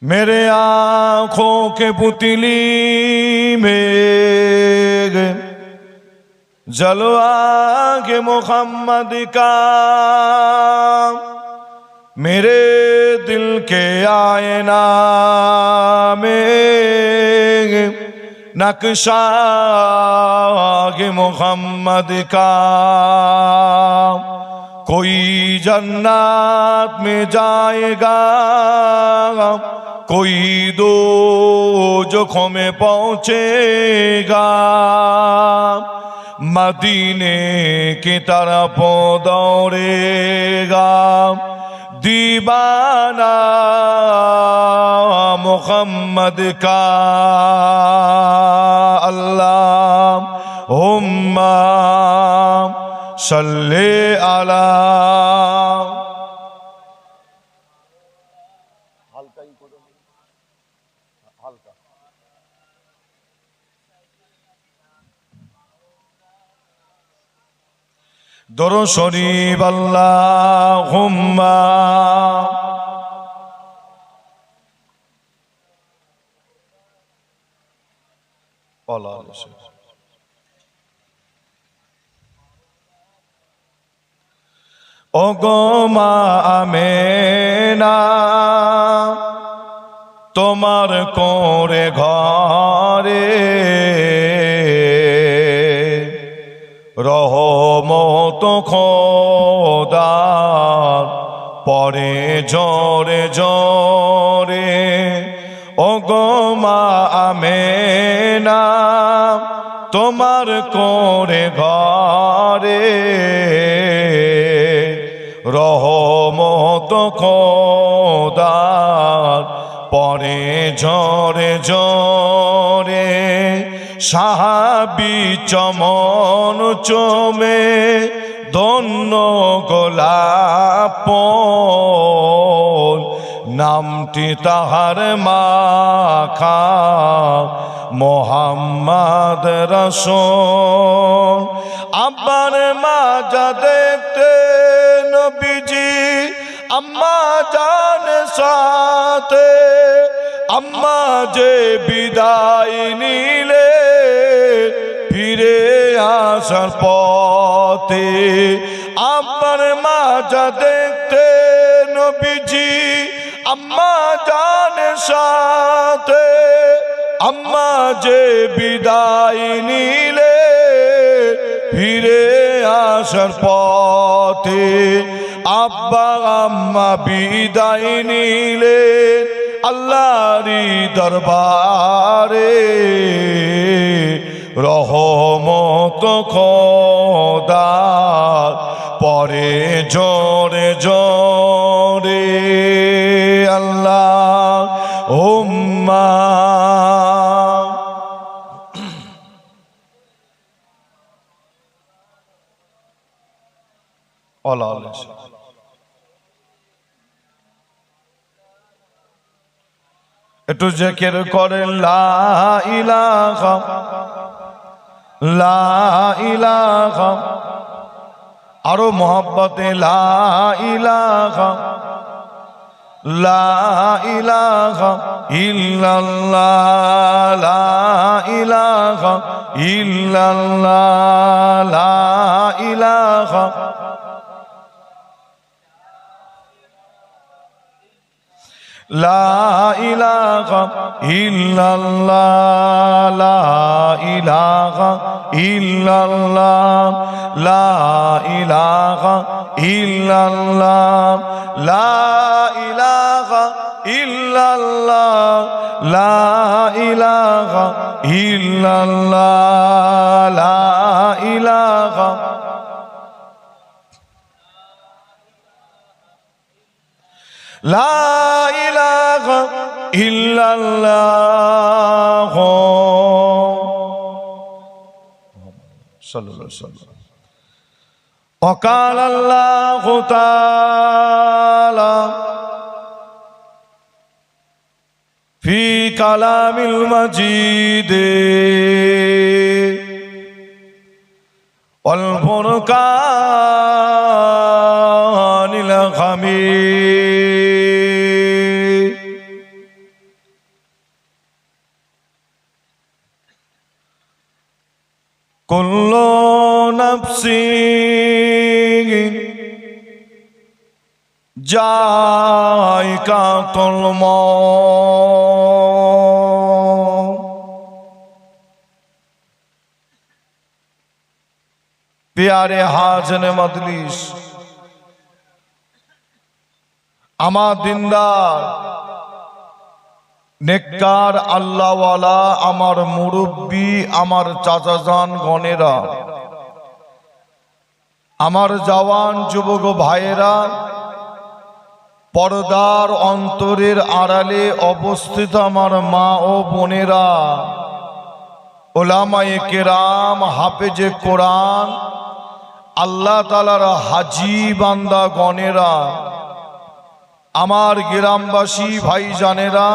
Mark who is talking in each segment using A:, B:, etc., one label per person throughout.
A: मेरे आँखों के पुतली में जलवा के मोहम्मद का, मेरे दिल के आईना में नक्शा के मोहम्मद का। कोई जन्नत में जाएगा, कोई दो जोखों में पहुंचेगा। मदीने की तरफ दौड़ेगा दीवाना मोहम्मद का। अल्लाहुम्मा सल्ले अला। दरो शरीफ अल्लाहुम्मा ओ गो मा आमेना তোমার কোরে ঘরে রহমত খোদার পরে জোরে জোরে। ও গো মা আমেনা তোমার কোরে ঘরে রহমত খোদার পরে জোরে জোরে। সাহাবী চমন চমে ধন্য গোলাপ নামটি তাহার মাখা মোহাম্মদ রাসূল। আব্বার মাজা দেখতে নবীজি আম্মা জান সাথে, আম্মা যে বিদায় নিলে ফিরে আসার পথে। আব্বার মাজা দেখতে নবীজি আম্মা জান সাথে, আম্মা যে বিদায় নিলে ফিরে আসার পথে। আব্বা আম্মা বিদায় নিলে আল্লাহরি দরবারে রহমত খোদার পরে জোরে জোরে। আল্লাহুম্মা একটু জিকির করেন লা ইলাহা লা ইলাহা, আরো মোহাব্বতে লা ইলাহা লা ইলাহা ইল্লাল্লাহ লা ইলাহা ইল্লাল্লাহ লা ইলাহা লা ইলাহা ইল্লাল্লাহ লা ইলাহা ইল্লাল্লাহ লা ইলাহা ইল্লাল্লাহ লা ইলাহা ইল্লাল্লাহ লা ইলাহা ইল্লাল্লাহ লা ইলাহা লা ইলাহা ইল্লাল্লাহ সাল্লাল্লাহু আলাইহি ওয়াসাল্লাম। وقال الله تعالى في كلام المجيد والفرقان الحميد কুল্লু নাফসিন যায়িকাতুল মউত। প্যারে হাজনে মজলিস, আমার দিনদার নেককার আল্লাহওয়ালা, আমার মুরব্বী, আমার চাচাজান গণেরা, আমার জওয়ান যুবক ভাইয়েরা, পর্দার অন্তরের আড়ালে অবস্থিত আমার মা ও বোনেরা, ওলামায়ে কেরাম, হাফেজে কোরআন, আল্লাহ তাআলার হাজী বান্দা গণেরা, আমার গ্রামবাসী ভাইজানেরা,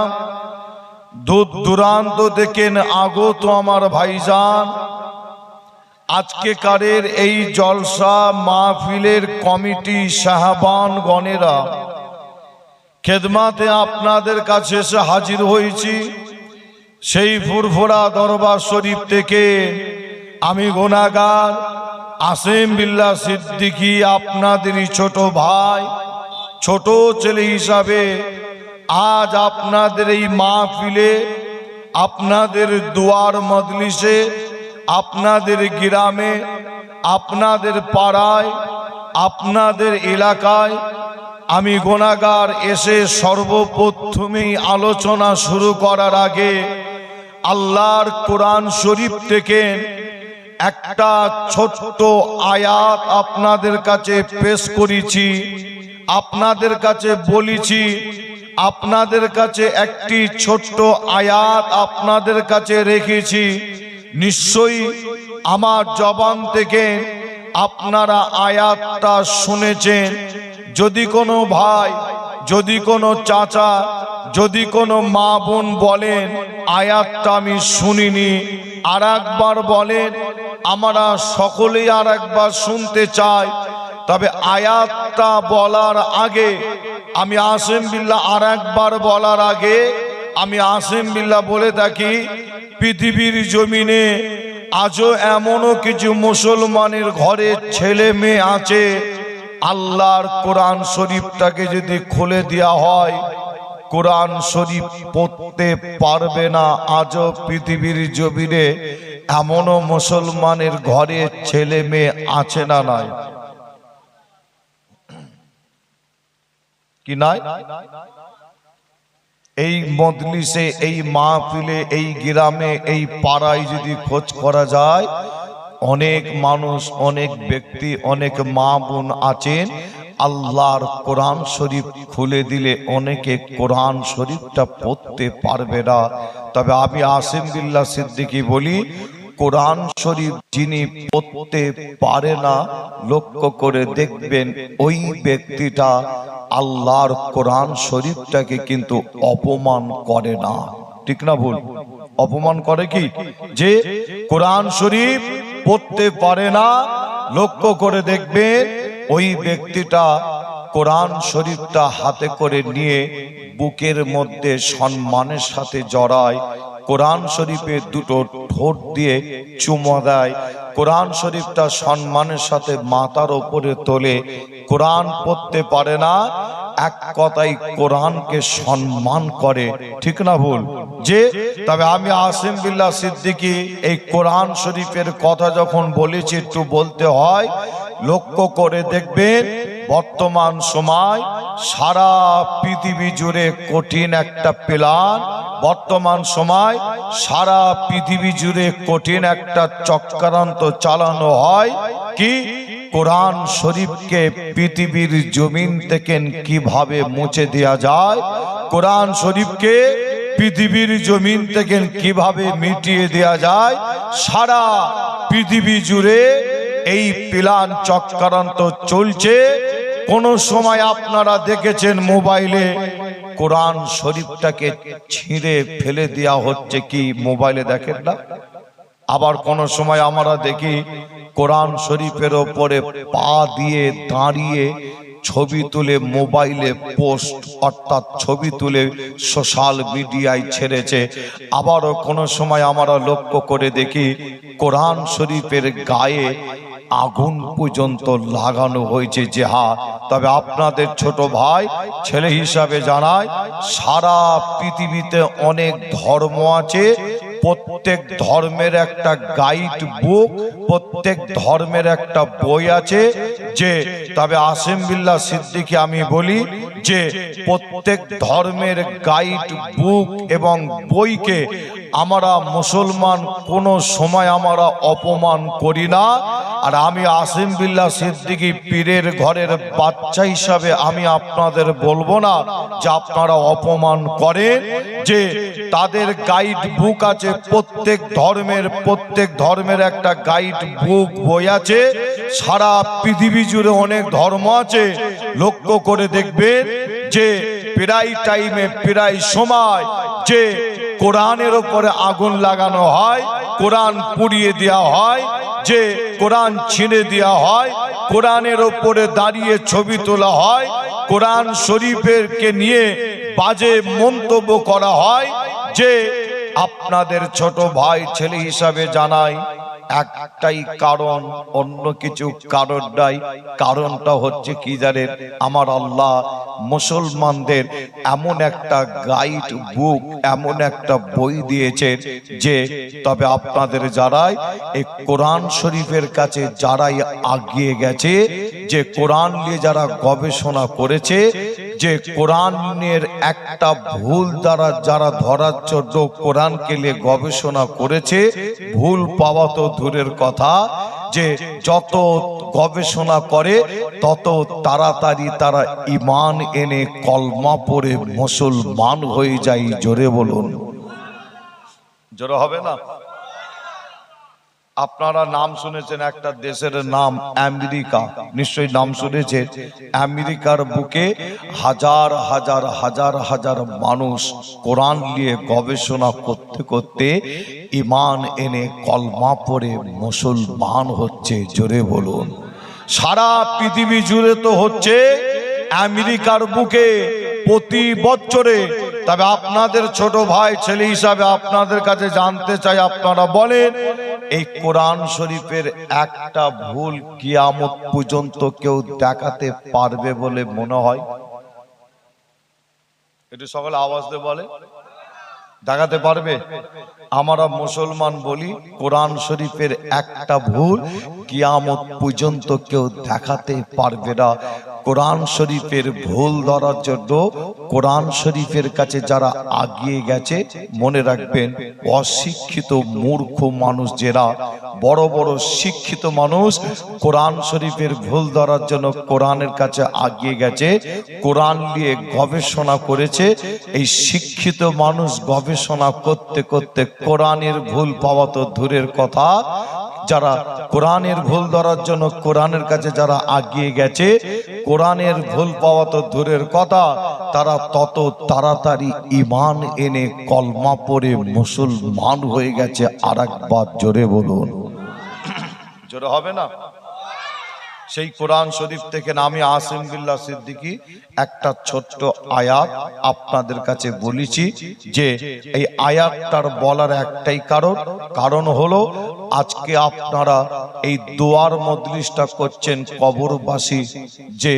A: দূর দূরান্ত দেখেন আগত আমার ভাইজান, আজকে কারের এই জলসা মাহফিলের কমিটি সাহাবান গণেরা, খেদমাতে আপনাদের কাছে এসে হাজির হয়েছি। সেই ফুরফুরা দরবার শরীফ থেকে আমি গুনাহগার আসিম বিল্লাহ সিদ্দিকী, আপনাদেরই ছোট ভাই, ছোট ছেলে হিসাবে আজ আপনাদের এই মাহফিলে, আপনাদের দুয়ার মজলিসে, আপনাদের গ্রামে, আপনাদের পাড়ায়, আপনাদের এলাকায় আমি গুনাহগার এসে সর্বপ্রথমেই আলোচনা শুরু করার আগে আল্লাহর কোরআন শরীফ থেকে একটা ছোট্ট আয়াত আপনাদের কাছে পেশ করেছি, আপনাদের কাছে বলেছি, আপনাদের কাছে একটি ছোট্ট আয়াত আপনাদের কাছে রেখেছি। নিশ্চয়ই আমার জবান থেকে আপনারা আয়াতটা শুনেছেন। যদি কোনো ভাই, যদি কোনো চাচা, যদি কোনো মা বোন বলেন আয়াতটা আমি শুনিনি, আর একবার বলেন, আমরা সকলেই আর একবার শুনতে চাই। তবে আয়াতটা বলার আগে আমি আসিম বিল্লাহ, আর একবার বলার আগে আমি আসিম বিল্লাহ বলে থাকি, পৃথিবীর জমিনে আজও এমনও কিছু মুসলমানের ঘরে ছেলে মেয়ে আছে, আল্লাহর কোরআন শরীফটাকে যদি খুলে দেওয়া হয় কোরআন শরীফ পড়তে পারবে না। আজও পৃথিবীর জমিনে এমনও মুসলমানের ঘরে ছেলে মেয়ে আছে না নাই? কি নাই? এই মজলিসে, এই মাহফিলে, এই গ্রামে, এই পাড়ায় যদি খোঁজ করা যায়, অনেক মানুষ, অনেক ব্যক্তি, অনেক মা বোন আছেন, আল্লাহর কোরআন শরীফ খুলে দিলে অনেকে কোরআন শরীফটা পড়তে পারবে না। তবে আমি আসিম বিল্লাহ সিদ্দিকী বলি, কোরআন শরীফ যিনি পড়তে পারে না, লক্ষ্য করে দেখবেন ওই ব্যক্তিটা আল্লাহর কোরআন শরীফটাকে কিন্তু অপমান করে না। ঠিক না ভুল? অপমান করে কি? যে কোরআন শরীফ পড়তে পারে না, লক্ষ্য করে দেখবেন ওই ব্যক্তিটা কোরআন শরীফটা হাতে করে নিয়ে বুকের মধ্যে সম্মানের সাথে জড়ায়, কোরআন শরীফে দুটো ঠোঁট দিয়ে চুমো দেয়, কোরআন শরীফটা সম্মানের সাথে মাথার উপরে তোলে। কোরআন পড়তে পারে না, এক কথায় কোরআনকে সম্মান করে। ঠিক না ভুল? যে তবে আমি আসিম বিল্লাহ সিদ্দিকী এই কোরআন শরীফের কথা যখন বলেছি, একটু বলতে হয়। লক্ষ্য করে দেখবেন বর্তমান সময় সারা পৃথিবী জুড়ে কঠিন একটা প্ল্যান, বর্তমান সময় সারা পৃথিবী জুড়ে কঠিন একটা চক্রান্ত চালানো হয়। কি? কোরআন শরীফকে পৃথিবীর জমিন থেকে কিভাবে মুছে দেয়া যায়, কোরআন শরীফকে পৃথিবীর জমিন থেকে কিভাবে মিটিয়ে দেয়া যায়, সারা পৃথিবী জুড়ে এই প্ল্যান চক্রান্ত চলছে। কোন সময় আপনারা দেখেছেন মোবাইলে কোরআন শরীফটাকে ছিঁড়ে ফেলে দেয়া হচ্ছে, কি মোবাইলে দেখেন না? আবার কোন সময় আমরা দেখি কোরআন শরীফের ওপরে পা দিয়ে দাঁড়িয়ে ছবি তুলে মোবাইলে পোস্ট অর্থাৎ ছবি তুলে সোশ্যাল মিডিয়ায় ছেড়েছে। আবারও কোনো সময় আমরা লক্ষ্য করে দেখি কোরআন শরীফের গায়ে আগুন পর্যন্ত লাগানো হয়েছে। যে হ্যাঁ, তবে আপনাদের ছোট ভাই ছেলে হিসাবে জানায়, সারা পৃথিবীতে অনেক ধর্ম আছে, প্রত্যেক ধর্মের একটা গাইড বুক, প্রত্যেক ধর্মের একটা বই আছে। যে তবে আসিম বিল্লাহ সিদ্দিকী আমি বলি যে প্রত্যেক ধর্মের গাইড বুক এবং বইকে আমরা মুসলমান কোনো সময় আমরা অপমান করি না। আর আমি আসিম বিল্লাহ সিদ্দিকী পীরের ঘরের বাচ্চা হিসাবে আমি আপনাদের বলবো না যে আপনারা অপমান করেন। যে তাদের গাইড বুক আছে, প্রত্যেক ধর্মের একটা গাইড বুক বই আছে। সারা পৃথিবী জুড়ে অনেক ধর্ম আছে, লক্ষ্য করে দেখবেন যে প্রায় টাইমে প্রায় সময় যে কোরআনের উপরে আগুন লাগানো হয়, কোরআন পুড়িয়ে দেওয়া হয়, যে কোরআন ছিঁড়ে দেওয়া হয়, কোরআনের উপরে দাঁড়িয়ে ছবি তোলা হয়, কোরআন শরীফের কে নিয়ে বাজে মন্তব্য করা হয়। যে আপনাদের ছোট ভাই ছেলে হিসাবে জানাই, একটাই কারণ, অন্য কিছু কারণ নাই। কারণটা হচ্ছে কি জানেন? আমার আল্লাহ মুসলমানদের এমন একটা গাইড বুক, এমন একটা বই দিয়েছেন যে তবে আপনাদের যারাই এই কোরআন শরীফের কাছে যারাই আগিয়ে গেছে, যে কোরআন নিয়ে যারা গবেষণা করেছে, যে কোরআনের একটা ভুল দ্বারা যারা ধরার জন্য কোরআনকে নিয়ে গবেষণা করেছে, ভুল পাওয়া তো দূরের কথা, যে যত গবেষণা করে তত তাড়াতাড়ি তারা ঈমান এনে কলমা পড়ে মুসলমান হয়ে যায়। জোরে বলুন, জোরে হবে না? আপনারা নাম শুনেছেন একটা দেশের নাম আমেরিকা, নিশ্চয়ই নাম শুনেছেন। আমেরিকার বুকে হাজার হাজার হাজার হাজার মানুষ কোরআন নিয়ে গবেষণা করতে করতে ঈমান এনে কলমা পড়ে মুসলমান হচ্ছে। জোরে বলুন। সারা পৃথিবী জুড়ে তো হচ্ছে আমেরিকার বুকে প্রতি বছরে। তবে আপনাদের ছোট ভাই ছেলে হিসাবে আপনাদের কাছে জানতে চাই, আপনারা বলেন এই কোরআন শরীফের একটা ভুল কিয়ামত পর্যন্ত কেউ দেখাতে পারবে বলে মনে হয়? একটু সকলে আওয়াজ দিয়ে বলে, দেখাতে পারবে? আমরা মুসলমান বলি কোরআন শরীফের একটা ভুল কিয়ামত পর্যন্ত কেউ দেখাতে পারবে না। কোরআন শরীফের ভুল ধরার জন্য কোরআন শরীফের কাছে যারা আগিয়ে গেছে, মনে রাখবেন অশিক্ষিত মূর্খ মানুষ, যারা বড় বড় শিক্ষিত মানুষ কোরআন শরীফের ভুল ধরার জন্য কোরআনের কাছে আগিয়ে গেছে, কোরআন নিয়ে গবেষণা করেছে। এই শিক্ষিত মানুষ গবেষণা করতে করতে কোরআনের ভুল পাওয়া তো দূরের কথা, যারা কোরআনের ভুল ধরার জন্য কোরআনের কাছে যারা আগিয়ে গেছে, কোরআনের ভুল পাওয়া তো দূরের কথা, তারা তত তাড়াতাড়ি ঈমান এনে কলমা পড়ে মুসলমান হয়ে গেছে। আরেকবার জোরে বলুন, জোরে হবে না? সেই কোরআন শরীফ থেকে আমি আসিম বিল্লাহ সিদ্দিকী একটা ছোট্ট আয়াত আপনাদের কাছে বলেছি। যে এই আয়াতটার বলার একটাই কারণ হলো আজকে আপনারা এই দোয়ার মজলিসটা করছেন কবরবাসী, যে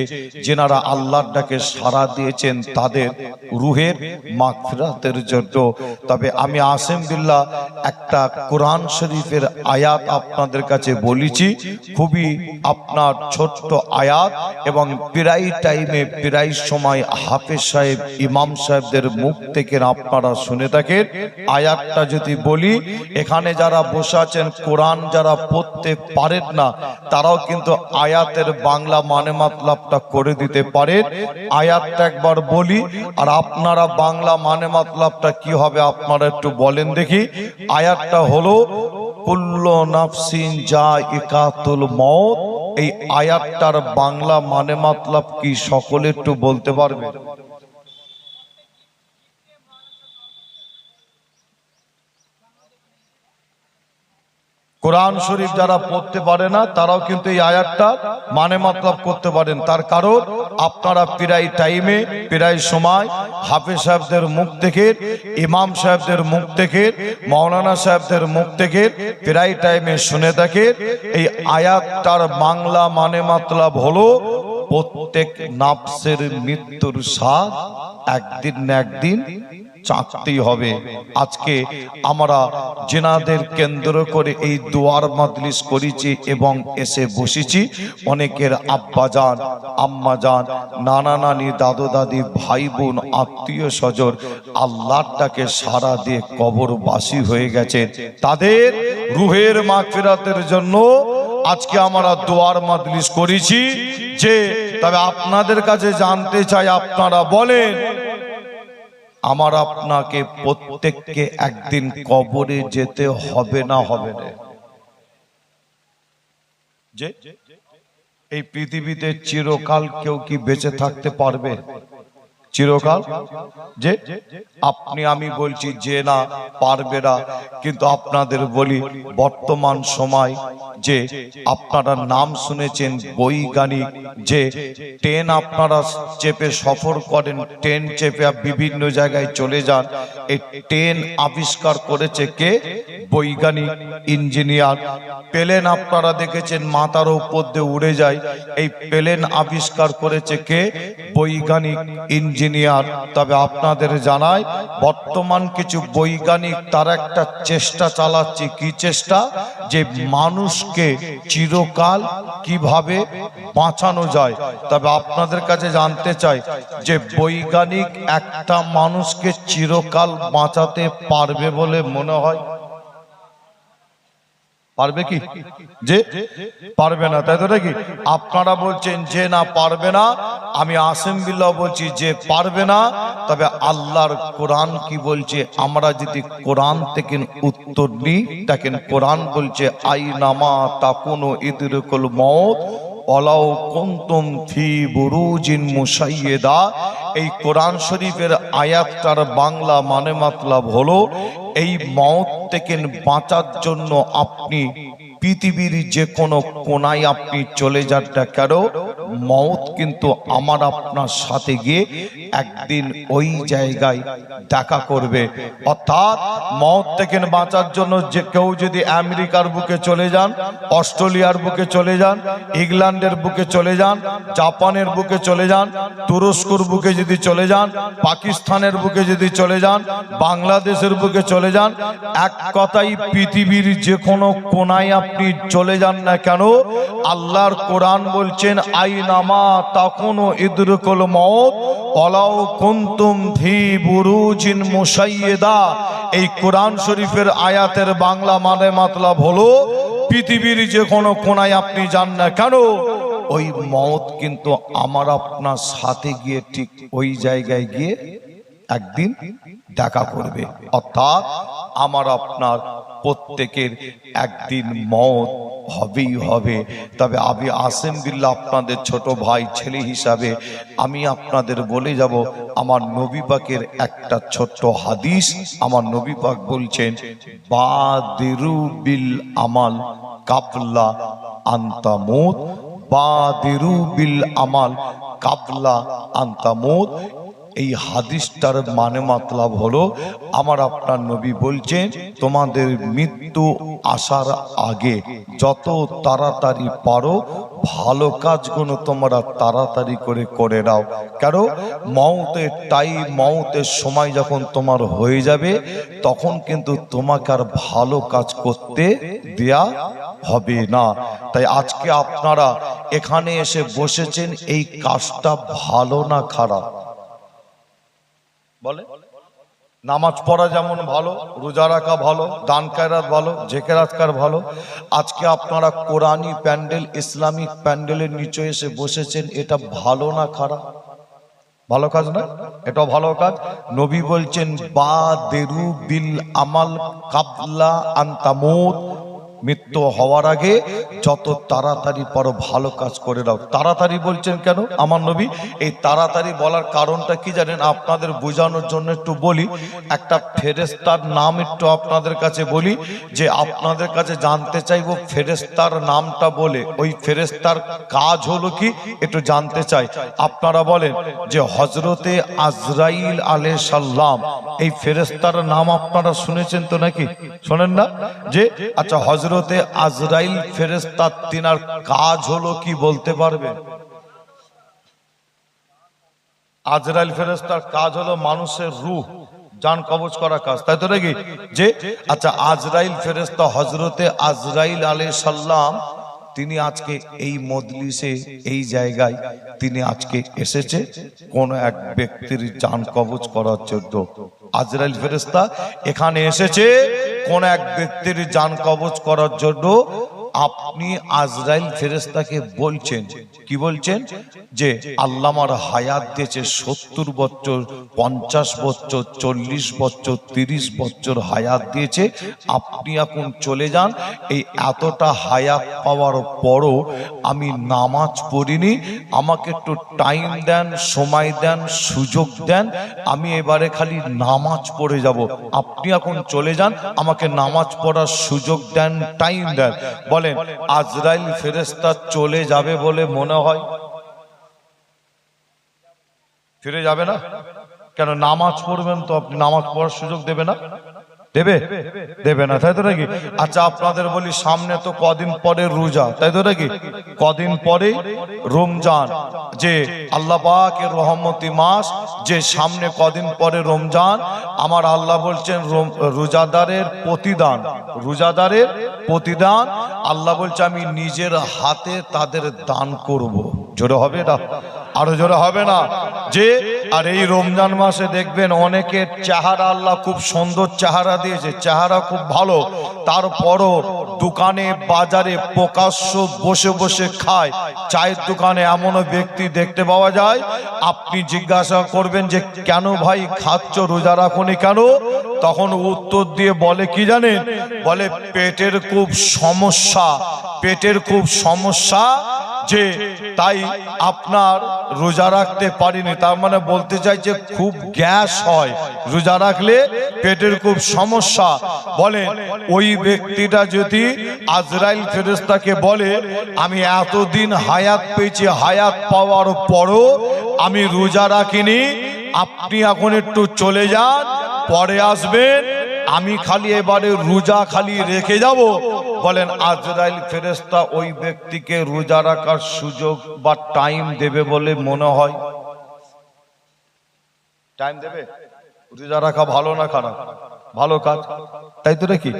A: যেনারা আল্লাহর ডাকে সাড়া দিয়েছেন তাদের রুহের মাগফিরাতের জন্য। তবে আমি আসিম বিল্লাহ একটা কোরআন শরীফের আয়াত আপনাদের কাছে বলেছি, খুবই আপনার ছোট্ট আয়াত, এবং প্রায় টাইমে প্রায় সময় হাফেজ সাহেব ইমাম সাহেবদের মুখ থেকে আপনারা শুনে থাকেন। আয়াতটা যদি বলি, এখানে যারা বসে আছেন কোরআন যারা পড়তে পারেন না, তারাও কিন্তু আয়াতের বাংলা মানে মতলবটা করে দিতে পারেন। আয়াতটা একবার বলি, আর আপনারা বাংলা মানে মতলবটা কি হবে আপনারা একটু বলেন দেখি। আয়াতটা হলো কুল্লু নাফসিন যায়িকাতুল মউত। এই আয়াতটার বাংলা মানে মতলব কি সকলে একটু বলতে পারবে? কোরআন শরীফ যারা পড়তে পারে না তারাও কিন্তু এই আয়াতটা মানে মতলব করতে পারেন। তার কারণ আপনারা প্রায় টাইমে প্রায় সময় হাফেজ সাহেবদের মুখ থেকে, ইমাম সাহেবদের মুখ থেকে, মাওলানা সাহেবদের মুখ থেকে প্রায় টাইমে শুনে থাকেন। এই আয়াতটার বাংলা মানে মতলব হলো প্রত্যেক নাফসের মৃত্যুর স্বাদ একদিন না একদিন চাকতেই হবে। আজকে আমরা জিনাদের কেন্দ্র করে এই দোয়ার মাজলিস করেছি এবং এসে বসেছি। অনেকের আব্বাজান, আম্মাজান, নানা নানি, দাদু দাদি, ভাই বোন, আত্মীয় স্বজন আল্লাহর ডাকে সাড়া দিয়ে কবরবাসী হয়ে গেছে। তাদের রুহের মাগফিরাতের জন্য আজকে আমরা দোয়ার মাজলিস করেছি। যে তবে আপনাদের কাছে জানতে চাই, আপনারা বলেন আমার আপনাকে প্রত্যেককে একদিন কবরে যেতে হবে না হবে না? যে এই পৃথিবীতে চিরকাল কেউ কি বেঁচে থাকতে পারবে? চিরকাল যে আপনি আমি বলছি যে না, পারবে না। কিন্তু আপনাদের বলি বর্তমান সময় যে আপনারা নাম শুনেছেন বৈজ্ঞানিক, যে ট্রেন আপনারা চেপে সফর করেন, ট্রেন চেপে বিভিন্ন জায়গায় চলে যান। এই ট্রেন আবিষ্কার করেছে কে? বৈজ্ঞানিক, ইঞ্জিনিয়ার। প্লেন আপনারা দেখেছেন মাথার উপর দিয়ে উড়ে যায়, এই প্লেন আবিষ্কার করেছে কে? বৈজ্ঞানিক, ইঞ্জিনিয়ার। তবে আপনাদের জানাই বর্তমান কিছু বৈজ্ঞানিক তারা একটা চেষ্টা চালাচ্ছে। কি চেষ্টা? যে মানুষকে চিরকাল কিভাবে বাঁচানো যায়। তবে আপনাদের কাছে জানতে চাই যে বৈজ্ঞানিক একটা মানুষকে চিরকাল বাঁচাতে পারবে বলে মনে হয়? পারবে কি? যে পারবে না, তাই তো নাকি? আপনারা বলছেন যে না পারবে না, আমি আসিম বিল্লাহ বলছি যে পারবে না। তবে আল্লাহর কোরআন কি বলছে? আমরা যদি কোরআন থেকে উত্তর নিই, দেখেন কোরআন বলছে আইনামা তাকুনু ইদরিকুল মউত ওয়ালাউ কুনতুম ফি বুরুজিন মুশাইয়্যিদা। এই কোরআন শরীফের আয়াতটার বাংলা মানে মতলব হলো এই মওত থেকে বাঁচার জন্য আপনি পৃথিবীর যে কোনো কোনায় আপনি চলে যান না কেন, মওত কিন্তু আমার আপনার সাথে গিয়ে একদিন ওই জায়গায় দেখা করবে। অর্থাৎ মওত থেকে বাঁচার জন্য যে কেউ যদি আমেরিকার বুকে চলে যান, অস্ট্রেলিয়ার বুকে চলে যান, ইংল্যান্ডের বুকে চলে যান, জাপানের বুকে চলে যান, তুরস্কর বুকে যদি চলে যান, পাকিস্তানের বুকে যদি চলে যান, বাংলাদেশের বুকে চলে যান, এক কথাই পৃথিবীর যে কোনো কোনায় আপনি চলে যান না কেন, আল্লাহর কোরআন বলছেন আইনামা তাকুনু ইদরিকুল মউত ওয়ালাউ কুনতুম ফি বুরুজিন মুশাইয়্যিদা। এই কোরআন শরীফের আয়াতের বাংলা মানে মতলব হলো পৃথিবীর যে কোনো কোনায় আপনি যান না কেন, ওই মওত কিন্তু আমার আপনার সাথে গিয়ে ঠিক ওই জায়গায় গিয়ে একদিন দেখা করবে। অর্থাৎ আমার আপনার প্রত্যেকের একদিন মওত হবেই হবে। তবে আমি আসিম বিল্লাহ আপনাদের ছোট ভাই, ছেলে হিসাবে আমি আপনাদের বলে যাব আমার নবী পাকের একটা ছোট্ট হাদিস। আমার নবী পাক বলছেন বাদিরু বিল আমাল কাবলা আনতামুত, বাদিরু বিল আমাল কাবলা আনতামুত। এই হাদিসটার মানে মতলব হলো আমার আপনার নবী বলছেন তোমাদের মৃত্যু আসার আগে যত তাড়াতাড়ি পারো ভালো কাজগুলো তোমরা তাড়াতাড়ি করে নাও। কারণ মওতের টাইম, মওতের সময় যখন তোমার হয়ে যাবে তখন কিন্তু তোমাকে আর ভালো কাজ করতে দেয়া হবে না। তাই আজকে আপনারা এখানে এসে বসেছেন, এই কাজটা ভালো না খারাপ? বলে নামাজ পড়া যেমন ভালো, রোজা রাখা ভালো, দান খয়রাত ভালো, জিকির-আজকার ভালো। আজকে আপনারা কোরআনী প্যান্ডেল, ইসলামিক প্যান্ডেলের নিচে এসে বসেছেন, এটা ভালো না খারাপ? ভালো কাজ না? এটাও ভালো কাজ। নবী বলছেন বাদিরু বিল আমাল কাবলা আন তামুত, মৃত্যু হওয়ার আগে যত তাড়াতাড়ি পারো ভালো কাজ করে দাও। তাড়াতাড়ি বলছেন কেন আমার নবী? এই তাড়াতাড়ি বলার কারণটা কি জানেন? আপনাদের বোঝানোর জন্য একটু বলি। একটা ফেরেশতার নাম একটু আপনাদের কাছে বলি, যে আপনাদের কাছে জানতে চাইবো ফেরেশতার নামটা বলে ওই ফেরেশতার কাজ হলো কি একটু জানতে চাই। আপনারা বলেন যে হযরতে আজরাইল আলাইহিস সালাম, এই ফেরেশতার নাম আপনারা শুনেছেন তো নাকি? শোনেন না? যে আচ্ছা হযরতে আজরাইল ফেরেশতা, তিনার কাজ হলো কি বলতে পারবেন? আজরাইল ফেরেশতার কাজ হলো মানুষের রূহ জান কবজ করা কাজ, তাই তো নাকি? যে আচ্ছা আজরাইল ফেরেশতা হযরতে আজরাইল আলাইহিস সালাম, তিনি আজকে এই মজলিসে এই জায়গায় তিনি আজকে এসেছে কোন এক ব্যক্তির জান কবজ করার জন্য। আজরাইল ফেরেশতা এখানে এসেছে কোন এক ব্যক্তির জান কবজ করার জন্য। আপনি আজরাইল ফেরেশতাকে বলছেন কি বলছেন? যে আল্লাহ আমার হায়াত দিয়েছে 70 বছর, 50 বছর, 40 বছর, 30 বছর হায়াত দিয়েছে, আপনি এখন চলে যান। এই এতটা হায়াত পাওয়ার পরও আমি নামাজ পড়িনি, আমাকে একটু টাইম দেন, সময় দেন, সুযোগ দেন, আমি এবারে খালি নামাজ পড়ে যাব। আপনি এখন চলে যান, আমাকে নামাজ পড়ার সুযোগ দেন, টাইম দেন। বলেন আজরাইল ফেরেশতা চলে যাবে বলে মনে হয়? ফিরে যাবে না কেন? নামাজ পড়বেন তো আপনি, নামাজ পড়ার সুযোগ দেবে না? দেবে? দেবে না, তাই তো নাকি? আচ্ছা আপনাদের বলি, সামনে তো কদিন পরে রোজা, তাই তো নাকি? কদিন পরে রমজান, যে আল্লাহ পাকের রহমতি মাস, যে সামনে কদিন পরে রমজান। আমার আল্লাহ বলছেন রোজাদারের প্রতিদান, রোজাদারের প্রতিদান আল্লাহ বলছে আমি নিজের হাতে তাদের দান করব। জোরে হবে না? আরো জোরে হবে না? যে আর এই রমজান মাসে দেখবেন অনেকের চেহারা আল্লাহ খুব সুন্দর চেহারা দিয়েছে, চেহারা খুব ভালো, তারপরও দোকানে বাজারে প্রকাশ্য বসে বসে খায়। চায়ের দোকানে এমনও ব্যক্তি দেখতে পাওয়া যায়, আপনি জিজ্ঞাসা করবেন যে কেন ভাই খাচ্ছ, রোজা রাখুনি কেন? তখন উত্তর দিয়ে বলে কি জানেন? বলে পেটের খুব সমস্যা, পেটের খুব সমস্যা, যে তাই আপনার রোজা রাখতে পারিনি। তার মানে বলতে চাইছে খুব গ্যাস হয়, রোজা রাখলে পেটের খুব সমস্যা। বলে ওই ব্যক্তিটা যদি আজরাইল ফেরেশতাকে বলে আমি এতদিন হায়াত পেয়েছি, হায়াত পাওয়ার পরও আমি রোজা রাখিনি, আপনি এখন একটু চলে যান, পরে আসবেন, আমি খালি এবারে রোজা খালি রেখে যাব। বলেন আজরাইল ফেরেশতা ওই ব্যক্তিকে রোজা রাখার সুযোগ বা টাইম দেবে বলে মনে হয়? টাইম দেবে? রোজা রাখা ভালো না খারাপ? ভালো কাজ, তাই তো নাকি?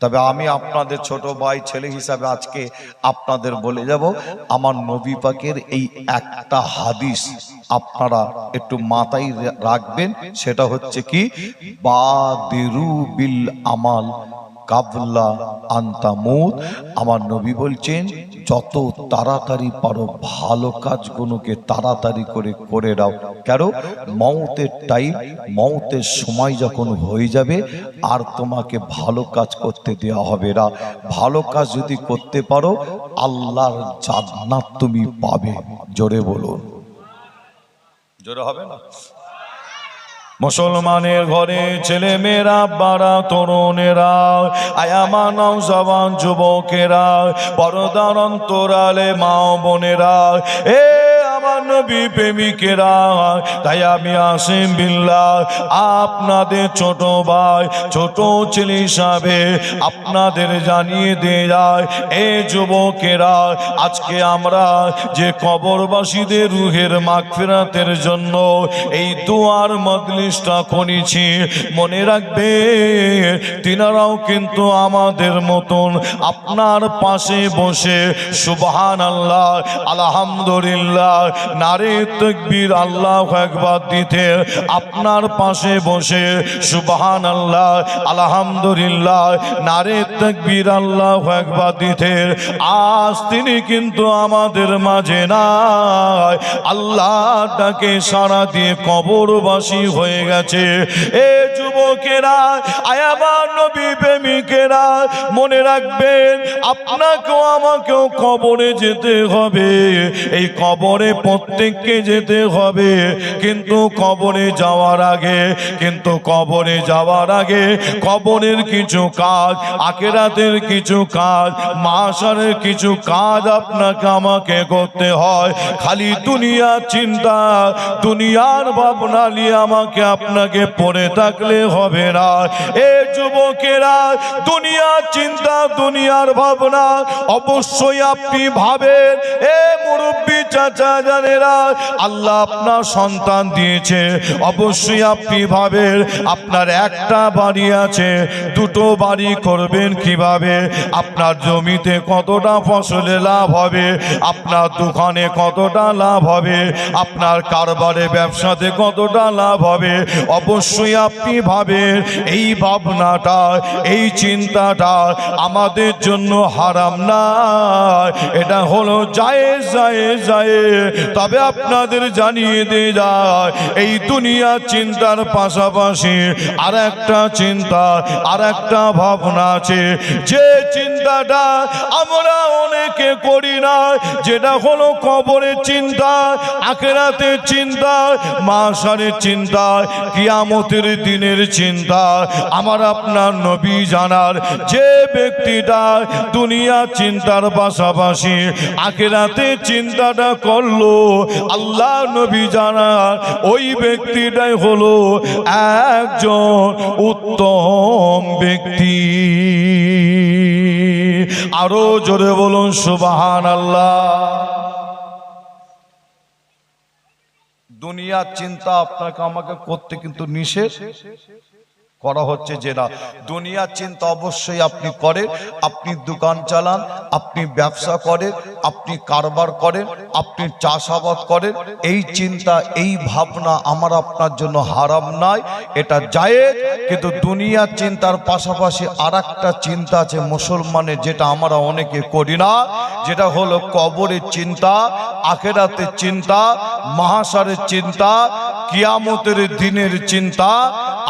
A: তবে আমি আপনাদের ছোট ভাই ছেলে হিসাবে আজকে আপনাদের বলে যাব, আমার নবী পাকের এই একটা হাদিস আপনারা একটু মাথায় রাখবেন। সেটা হচ্ছে কি, বাদিরু বিল আমাল কাবলা আনতামুত। আমার নবী বলছেন যত তাড়াতাড়ি পারো ভালো কাজগুলোকে তাড়াতাড়ি করে করে দাও। কেন? মওতের টাইম, মওতের সময় যখন হয়ে যাবে আর তোমাকে ভালো কাজ করতে দেওয়া হবে না। ভালো কাজ যদি করতে পারো আল্লাহর জান্নাত তুমি পাবে। জোরে বলুন, জোরে হবে না? মুসলমানের ঘরে ছেলে মেয়েরা, বাড়া তরুণেরা, আয়ামা নওজওয়ান যুবকেরা, পর্দার অন্তরালে মা বোনেরা, এ আমার নবী প্রেমিকেরা, তাই আমি আসিম বিল্লাহ আপনাদের ছোট ভাই, ছোট ছেলে হিসাবে আপনাদের জানিয়ে দিয়ে যায়, এ যুবকেরা, আজকে আমরা যে কবরবাসীদের রুহের মাগফিরাতের জন্য এই দুয়ার মজলিসটা করেছি, মনে রাখবে তিনারাও কিন্তু আমাদের মতন আপনার পাশে বসে সুবহানাল্লাহ, আলহামদুলিল্লাহ, নারে তাকবীর, আল্লাহু আকবার দিতে আপনার পাশে বসে সুবহানাল্লাহ, আলহামদুলিল্লাহ, নারে তাকবীর, আল্লাহু আকবার দিতে আজ তিনি কিন্তু আমাদের মাঝে নাই। আল্লাহ ডাকে সাড়া দিয়ে কবরবাসী হয়ে গেছে। এ যুবকেরা, আয়াবার নবী প্রেমিকেরা, মনে রাখবেন আপনাকেও আমাকেও কবরে যেতে হবে, এই কবরে প্রত্যেককে যেতে হবে। কিন্তু কবরে যাওয়ার আগে কবরের কিছু কাজ, আখিরাতের কিছু কাজ, মাশারের কিছু কাজ আপনাকে আমাকে করতে হয়। খালি দুনিয়ার চিন্তা, দুনিয়ার ভাবনা নিয়ে আমাকে আপনাকে পড়ে থাকলে হবে না। এ যুবকেরা, দুনিয়ার চিন্তা, দুনিয়ার ভাবনা অবশ্যই আপনি ভাবেন। এ মুরব্বী চাচা জানেরা, আল্লাহ আপনার সন্তান দিয়েছে, অবশ্যই আপনি ভাবেন আপনার একটা বাড়ি আছে, দুটো বাড়ি করবেন কিভাবে, আপনার জমিতে কতটা ফসলে লাভ হবে, আপনার দোকানে কতটা লাভ হবে, আপনার কারবারে ব্যবসাতে কতটা লাভ হবে। অবশ্যই আপনি ভাবেন। এই ভাবনাটা, এই চিন্তাটা আমাদের জন্য হারাম না, এটা হলো জায়েজ। তবে আপনাদের জানিয়ে দিয়ে যায়, এই দুনিয়া চিন্তার পাশাপাশি আর একটা চিন্তা, আর একটা ভাবনা আছে, যে চিন্তাটা আমরা অনেকে করি না, যেটা হলো কবরের চিন্তা, আখিরাতের চিন্তা, মাশারের চিন্তা, কিয়ামতের দিনের চিন্তা। আমার আপনার নবী জানার, যে ব্যক্তিটা দুনিয়া চিন্তার পাশাপাশি আখিরাতের চিন্তাটা করলো, আল্লাহ নবী জানার ওই ব্যক্তিটাই হলো একজন উত্তম ব্যক্তি। আরো জোরে বলুন সুবহানাল্লাহ। দুনিয়ার চিন্তা আপনাকে আমাকে করতে কিন্তু নিষেধ করা হচ্ছে যে না, দুনিয়ার চিন্তা অবশ্যই আপনি করেন। আপনি দোকান চালান, আপনি ব্যবসা করেন, আপনি কারবার করেন, আপনি চাষাবাদ করেন, এই চিন্তা, এই ভাবনা আমার আপনার জন্য হারাম নয়, এটা জায়েজ। কিন্তু দুনিয়ার চিন্তার পাশাপাশি আর একটা চিন্তা আছে মুসলমানের, যেটা আমরা অনেকে করি না, যেটা হলো কবরের চিন্তা, আখিরাতের চিন্তা, মাহশারের চিন্তা, কিয়ামতের দিনের চিন্তা।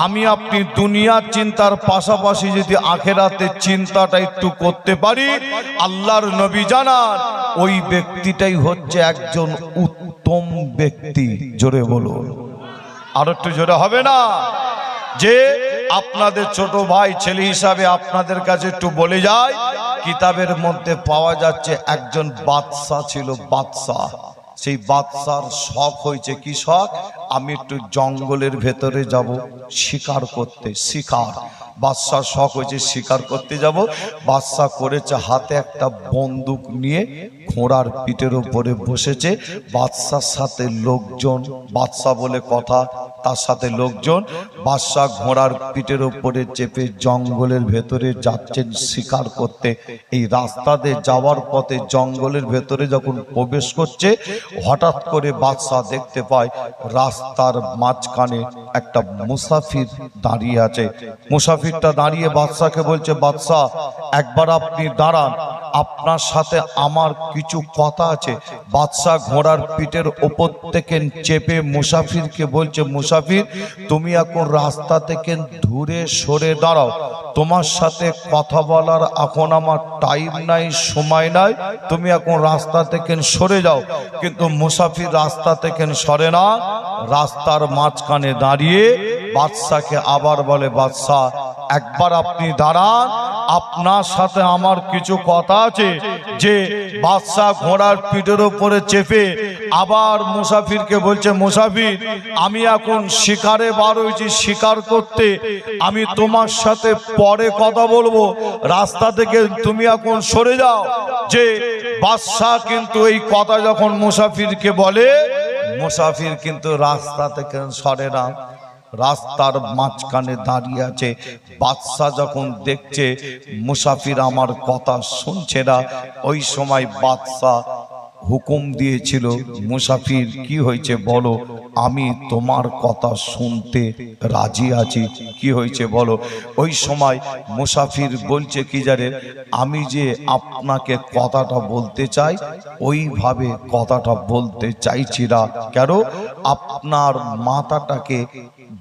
A: আমি আপনি দুনিয়ার চিন্তার পাশাপাশি যদি আখিরাতের চিন্তাটা একটু করতে পারি, আল্লাহর নবী জানান ওই ব্যক্তিটাই হচ্ছে একজন উত্তম ব্যক্তি। জোরে বলুন, আর একটু জোরে হবে না? যে আপনাদের ছোট ভাই ছেলে হিসাবে আপনাদের কাছে একটু বলে যায়, কিতাবের মধ্যে পাওয়া যাচ্ছে একজন বাদশা ছিল, বাদশা। সেই বাদশার শখ হয়েছে, কি শখ? আমি একটু জঙ্গলের ভেতরে যাব শিকার করতে। শিকার, বাদশার শখ হয়েছে শিকার করতে যাব। বাদশা করেছে হাতে একটা বন্দুক নিয়ে, ঘোড়ার পিঠের উপরে বসেছে। বাদশার সাথে লোকজন, বাদশা বলে কথা, তার সাথে লোকজন। বাদশা ঘোড়ার পিঠের উপরে চেপে জঙ্গলের ভেতরে যাচ্ছেন শিকার করতে। এই রাস্তাতে যাওয়ার পথে জঙ্গলের ভেতরে যখন প্রবেশ করছে, হঠাৎ করে বাদশা দেখতে পায় রাস্তার মাঝখানে একটা মুসাফির দাঁড়িয়ে আছে। মুসাফিরটা দাঁড়িয়ে বাদশাকে বলছে, বাদশা একবার আপনি দাঁড়ান, আপনার সাথে আমার কিছু কথা আছে। বাদশা ঘোড়ার পিঠের ওপর থেকে চেপে মুসাফিরকে বলছে, মুসাফির তুমি এখন রাস্তা থেকে দূরে সরে দাঁড়াও, তোমার সাথে কথা বলার এখন আমার টাইম নাই, সময় নাই, তুমি এখন রাস্তা থেকে সরে যাও। কিন্তু মুসাফির রাস্তা থেকে সরে না, রাস্তার মাঝখানে দাঁড়িয়ে বাদশাকে আবার বলে, বাদশা একবার আপনি দাঁড়ান, আপনার সাথে আমার কিছু কথা আছে। যে বাদশা ঘোড়ার পিঠের উপরে চেপে আবার মুসাফিরকে বলছে, মুসাফির আমি এখন শিকারে বার হয়েছি শিকার করতে, আমি তোমার সাথে পরে কথা বলবো, রাস্তা থেকে তুমি এখন সরে যাও। যে বাদশা কিন্তু এই কথা যখন মুসাফিরকে বলে, মুসাফির কিন্তু রাস্তা থেকে সরে না, রাস্তার মাঝখানে দাঁড়িয়ে আছে। বাদশা যখন দেখছে মুসাফির আমার কথা শুনছে না, ওই সময় বাদশা হুকুম দিয়েছিল, মুসাফির কি হয়েছে বলো, আমি তোমার কথা শুনতে রাজি আছি, কি হয়েছে বলো। ওই সময় মুসাফির বলছে, কি জানেন, আমি যে আপনাকে কথাটা বলতে চাই ওইভাবে কথাটা বলতে চাইছি না। কেন? আপনার মাথাটাকে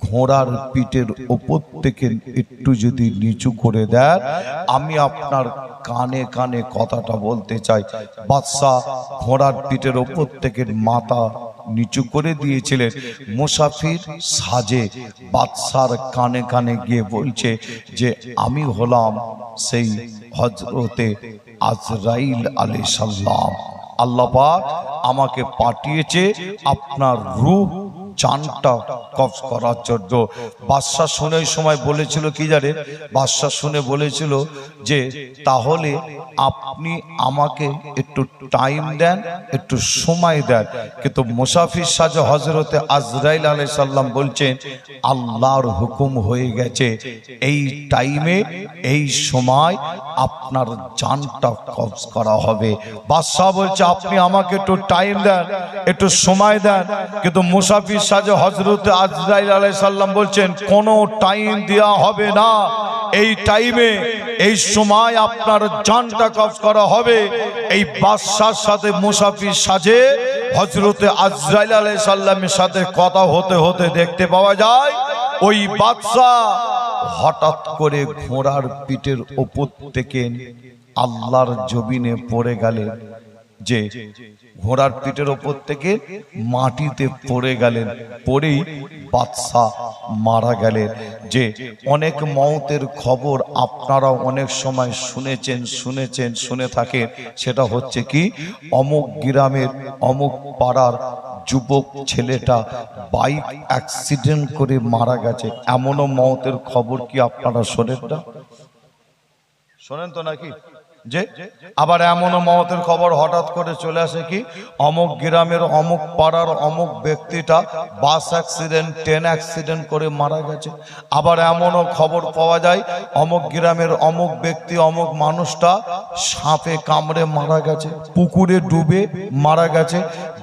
A: ঘোড়ার পিঠের ওপর থেকে একটু যদি নিচু করে দেন, আমি আপনার কানে কানে কথাটা বলতে চাই। বাদশাহ ঘোড়ার পিঠের ওপর থেকে মাথা নিচু করে দিয়েছিলেন, মুসাফির সাজে বাদশার কানে কানে গিয়ে বলছে যে আমি হলাম সেই হযরতে আজরাইল আলাইহিস সালাম, আল্লাহ পাক আমাকে পাঠিয়েছে আপনার রূহ জানটা কবজ করার জন্য। বাদশা শুনে ওই সময় বলেছিল কি জানে, বাদশা শুনে বলেছিল যে তাহলে আপনি আমাকে একটু টাইম দেন, একটু সময় দেন। কিন্তু মুসাফির সাজে হযরতে আজরাইল আলাইহিস সালাম বলছেন আল্লাহর হুকুম হয়ে গেছে, এই টাইমে এই সময় আপনার জানটা কবজ করা হবে। বাদশা বলছে আপনি আমাকে একটু টাইম দেন, একটু সময় দেন। কিন্তু মুসাফির সাজে হযরতে আজরাইল আলাইহিস সালাম বলছেন কোনো টাইম দেয়া হবে না, এই টাইমে এই সময় আপনার জানটা কবজ করা হবে। এই বাদশার সাথে মুসাফির সাজে হযরতে আজরাইল আলাইহিস সালামের সাথে কথা হতে হতে দেখতে পাওয়া যায় ওই বাদশা হঠাৎ করে ঘোড়ার পিঠের ওপর থেকে আল্লাহর জমিনে পড়ে গেলেন, যে ঘোড়ার পিঠের ওপর থেকে মাটিতে পড়ে গেলেন, পড়েই বাদশা মারা গেলেন। যে অনেক মওতের খবর আপনারা অনেক সময় শুনে থাকেন, সেটা হচ্ছে কি অমুক গ্রামের অমুক পাড়ার যুবক ছেলেটা বাইক অ্যাক্সিডেন্ট করে মারা গেছে। এমনও মওতের খবর কি আপনারা শোনেন না? শোনেন তো নাকি? যে আবার এমনও মওতের খবর হঠাৎ করে চলে আসে কি অমুক গ্রামের অমুক পাড়ার অমুক ব্যক্তিটা বাস অ্যাক্সিডেন্ট ট্রেন অ্যাক্সিডেন্ট করে মারা গেছে। আবার এমনও খবর পাওয়া যায় অমুক গ্রামের অমুক ব্যক্তি অমুক মানুষটা সাপে কামড়ে মারা গেছে, পুকুরে ডুবে মারা গেছে,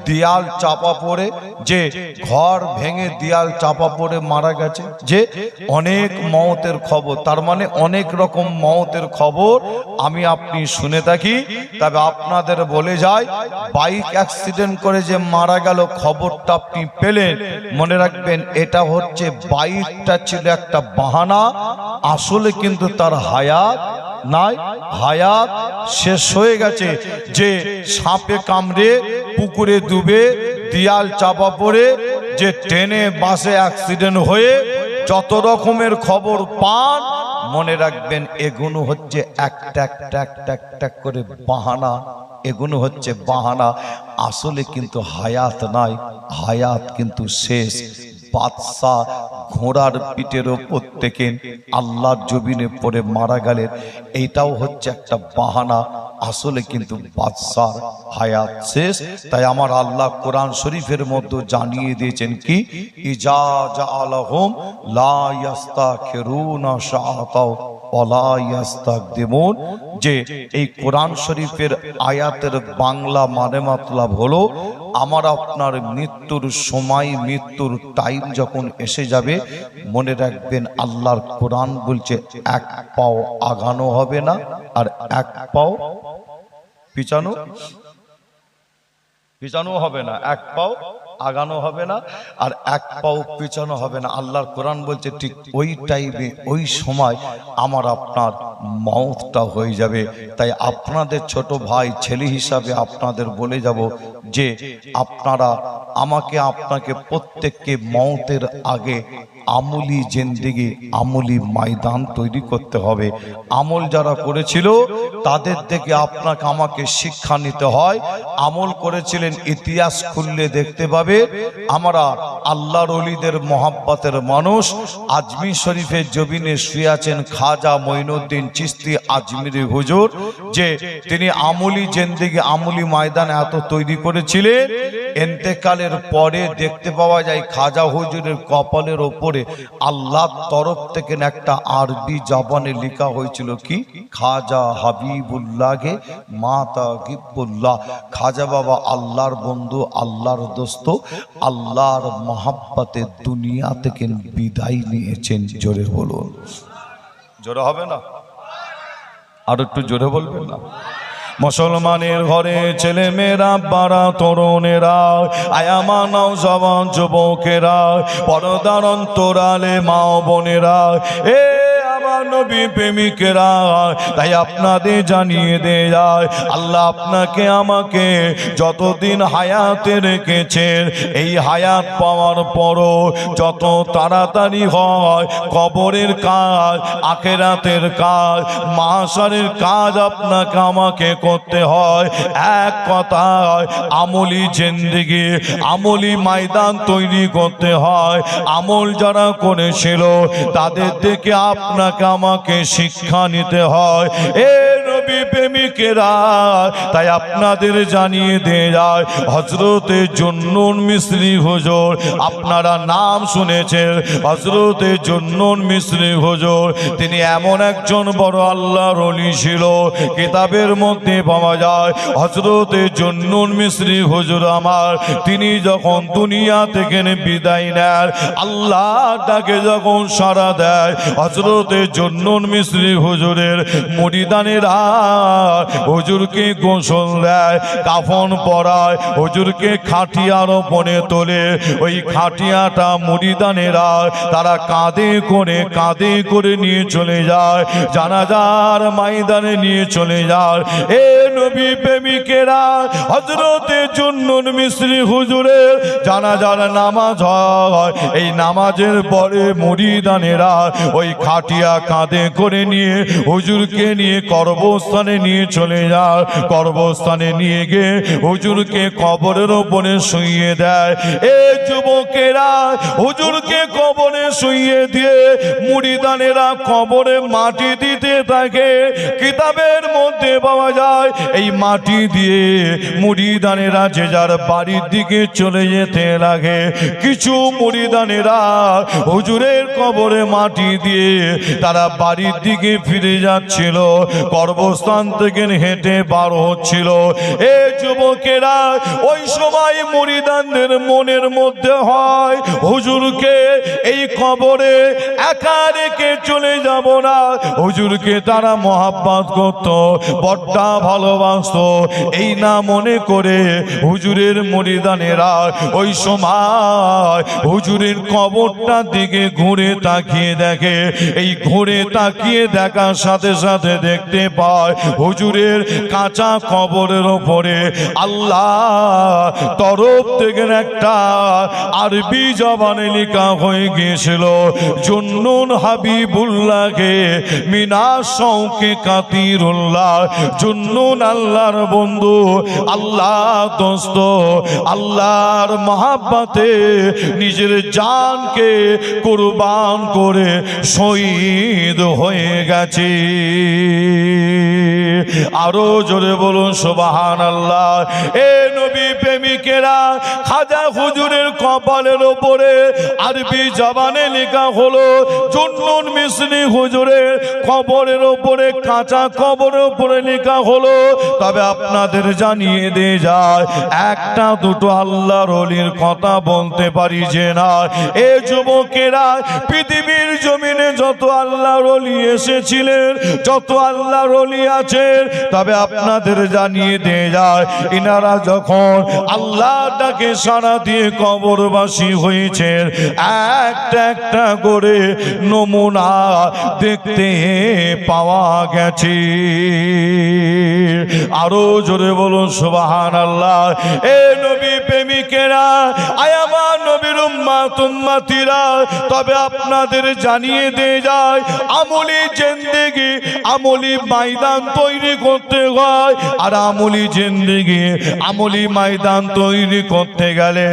A: দেয়াল চাপা পড়ে, যে ঘর ভেঙে দেয়াল চাপা পড়ে মারা গেছে। যে অনেক মওতের খবর, তার মানে অনেক রকম মওতের খবর আমি আপনি শুনে থাকি। তবে আপনাদের বলে যায় বাইক অ্যাক্সিডেন্ট করে যে মারা গেল খবরটা আপনি পেলেন, মনে রাখবেন এটা হচ্ছে বাইকটা ছিল একটা বাহানা, আসলে কিন্তু তার হায়াত নাই, হায়াত শেষ হয়ে গেছে। যে সাপে কামড়ে পুকুরে ডুবে দেয়াল চাপা পড়ে যে ট্রেনে বাসে অ্যাক্সিডেন্ট হয়ে যত রকমের খবর পান, মনে রাখবেন এগুলো হচ্ছে একটা একটা করে বাহানা, এগুলো হচ্ছে বাহানা, আসলে কিন্তু হায়াত নাই, হায়াত কিন্তু শেষ। বাদশা ঘোড়ার পিঠের ওপর থেকে আল্লাহর জমিনে পড়ে মারা গেলেন, এইটাও হচ্ছে একটা বাহানা, আসলে কিন্তু বাদশার হায়াত শেষ। তাই আমার আল্লাহ কোরআন শরীফের মধ্যে জানিয়ে দিয়েছেন কি ইজা জাআলাহুম লা ইস্তাখিরুনা শাআতাও ওয়ালা ইস্তাকদিমুন। যে এই কোরআন শরীফের আয়াতের বাংলা মানে মতলব হলো আমার আপনার মৃত্যুর সময়, মৃত্যুর টাইম যখন এসে যাবে, মনে রাখবেন আল্লাহর কোরআন বলছে এক পাও আগানো হবে না আর এক পাও পিছানো হবে না, এক পাও আগানো হবে না আর এক পাও পিছানো হবে না। আল্লাহর কোরআন বলছে ঠিক ওই টাইমে ওই সময় আমার আপনার মওতটা হয়ে যাবে। তাই আপনাদের ছোট ভাই ছেলে হিসাবে আপনাদের বলে যাব যে আপনারা আমাকে আপনাকে প্রত্যেককে মওতের আগে আমলি জিন্দেগি, আমলি ময়দান তৈরি করতে হবে। আমল যারা করেছিল তাদের থেকে আপনাকে আমাকে শিক্ষা নিতে হয়। আমল করেছিলেন ইতিহাস খুললে দেখতে পাবে আমরা আল্লাহর ওলিদের মহাব্বতের মানুষ। আজমির শরীফের জমিনে শুয়ে আছেন খাজা মঈনুদ্দিন চিশতি আজমিরি হুজুর, যে তিনি আমলি জিন্দেগি, আমলি ময়দান এত তৈরি করেছিলেন। ইন্তেকালের পরে দেখতে পাওয়া যায় খাজা হুজুরের কপালের ওপরে আল্লাহর তরফ থেকে একটা আরবি জবানে লেখা হয়েছিল কি খাজা হাবিবুল্লাহে মাতা গিবুল্লাহ। খাজা বাবা আল্লাহর বন্ধু, আল্লাহর দোস্ত, আল্লাহর মহাব্বতে দুনিয়া থেকে বিদায় নিয়েছেন। জোরে বলুন, জোরে হবে না? আর একটু জোরে বলবেন না? মুসলমানের ঘরে ছেলে মেয়েরা বাড়া তরুণেরা আয়ামা নওজওয়ান যুবকেরা পর্দার অন্তরালে মা বোনেরা এ আমার নবী প্রেমিকেরা তাই আপনাদের জানিয়ে দেয় যায় আল্লাহ আপনাকে আমাকে যতদিন হায়াতে রেখেছেন এই হায়াত পাওয়ার পরও যত তাড়াতাড়ি হয় কবরের কাজ আখিরাতের কাজ মাহশারের কাজ আপনাকে আমাকে করতে হয় এক কথায় আমলি জিন্দেগি আমলি ময়দান তৈরি করতে হয় আমল যারা করেছিল তাদের থেকে আপনাকে আমাকে শিক্ষা নিতে হয় এ নবী প্রেমিকেরা তাই আপনাদের জানিয়ে দিয়ে যায় হযরতে জুন্নুন মিসরি হুজুর আপনারা নাম শুনেছেন হযরতে জুন্নুন মিসরি হুজুর তিনি এমন একজন বড় আল্লাহর ওলি ছিল কিতাবের মধ্যে পাওয়া যায় হযরতে জুন্নুন মিসরি হুজুর আমার তিনি যখন দুনিয়া থেকে বিদায় নেন আল্লাহ তাকে যখন সাড়া দেয় হযরতে জুন্নুন মিসরি হুজুরের মুরিদানেরা হুজুরকে গোসল দেয় কাফন পরায় হুজুরকে খাটিয়ার ওপরে তোলে ওই খাটিয়াটা মুরিদানেরা তারা কাঁধে করে নিয়ে চলে যায় জানাজার ময়দানে নিয়ে চলে যায় এ নবী প্রেমিকেরা হযরতে জুন্নুন মিসরি হুজুরের জানাজার নামাজ হয় এই নামাজের পরে মুরিদানেরা ওই খাটিয়া কাঁধে করে নিয়ে হুজুরকে নিয়ে কবরস্থানে নিয়ে চলে যায় কবরস্থানে নিয়ে গিয়ে হুজুরকে কবরের উপরে শুইয়ে দেয় এ যুবকেরা হুজুরকে কবরে শুইয়ে দিয়ে মুরিদানেরা কবরে মাটি দিতে থাকে কিতাবের মধ্যে পাওয়া যায় এই মাটি দিয়ে মুরিদানেরা যে যার বাড়ির দিকে চলে যেতে লাগে কিছু মুরিদানেরা হুজুরের কবরে মাটি দিয়ে তারা বাড়ির দিকে ফিরে যাচ্ছিল কবরস্থান থেকে হেঁটে বার হচ্ছিল এ যুবকেরা ওই সময় মুরিদানদের মনের মধ্যে হয় হুজুরকে এই কবরে একা রেখে চলে যাব না হুজুরকে তারা মহাব্বত করত বড়টা ভালোবাসতো এই না মনে করে হুজুরের মুরিদানেরা ওই সময় হুজুরের কবরটার দিকে ঘুরে তাকিয়ে দেখে এই ঘুরে তাকিয়ে দেখার সাথে সাথে দেখতে পায় হুজুরের কাঁচা কবরের ওপরে আল্লাহ তরফ থেকে একটা আরবি জবানে লেখা হয়ে গিয়েছিল জুন্নুন হাবিবুল্লাহকে মিনাশ শৌকে কাতিরুল্লাহ জুন্নুন আল্লাহর বন্ধু আল্লাহ দোস্ত আল্লাহর মহাব্বতে নিজের জানকে কুরবান করে শহীদ হয়ে গেছে আরো জোরে বলুন সুবহানাল্লাহ এ নবী প্রেমিকেরা খাজা হুজুরের কপালের উপরে আরবি জবানে লেখা হলো জুন্নুন মিসরি হুজুরের কবরের উপরে কাঁচা কবরের উপরে লেখা হলো তবে আপনাদের জানিয়ে দিয়ে যায় একটা দুটো আল্লাহর ওলির কথা বলতে পারি যে না এ যুবকেরা পৃথিবীর জমিনে যত আল্লাহর ওলি এসেছিলেন যত আল্লাহর ওলি আছেন তবে আপনাদের জানিয়ে দিয়ে যায় ইনারা যখন আল্লাহটাকে সাড়া দিয়ে কবরবাসী হয়েছেন একটা একটা করে নমুনা দেখতে পাওয়া গেছে আরো জোরে বলুন সুবহানাল্লাহ এ নবী প্রেমিকেরা আয়ামা নবীর উম্মত উম্মতিরা তবে আপনাদের জানিয়ে দিয়ে যায় আমলি জিন্দেগি আমলি ময়দান তৈরি করতে হয় আর আমলি জিন্দেগি আমলি ময়দান তৈরি করতে গেলে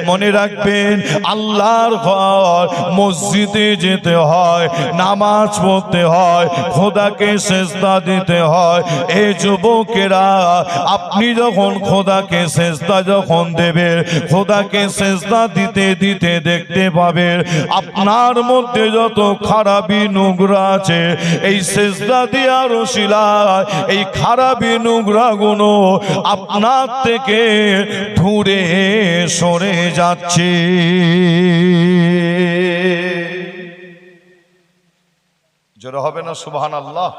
A: মনে রাখবেন আল্লাহর ঘর মসজিদে যেতে হয় নামাজ পড়তে হয় খোদাকে সেজদা দিতে হয় এই যুবকেরা আপনি যখন খোদাকে সেজদা যখন দেবেন খোদাকে সেজদা দিতে দিতে দেখতে পাবেন আপনার মধ্যে যত খারাপি নোংরা আছে এই সেজদা দেওয়ার ওসিলায় এই খারাপি নোংরা গুলো আপনার থেকে দূরে সরে যাচ্ছে জোরে হবে না সুবহানাল্লাহ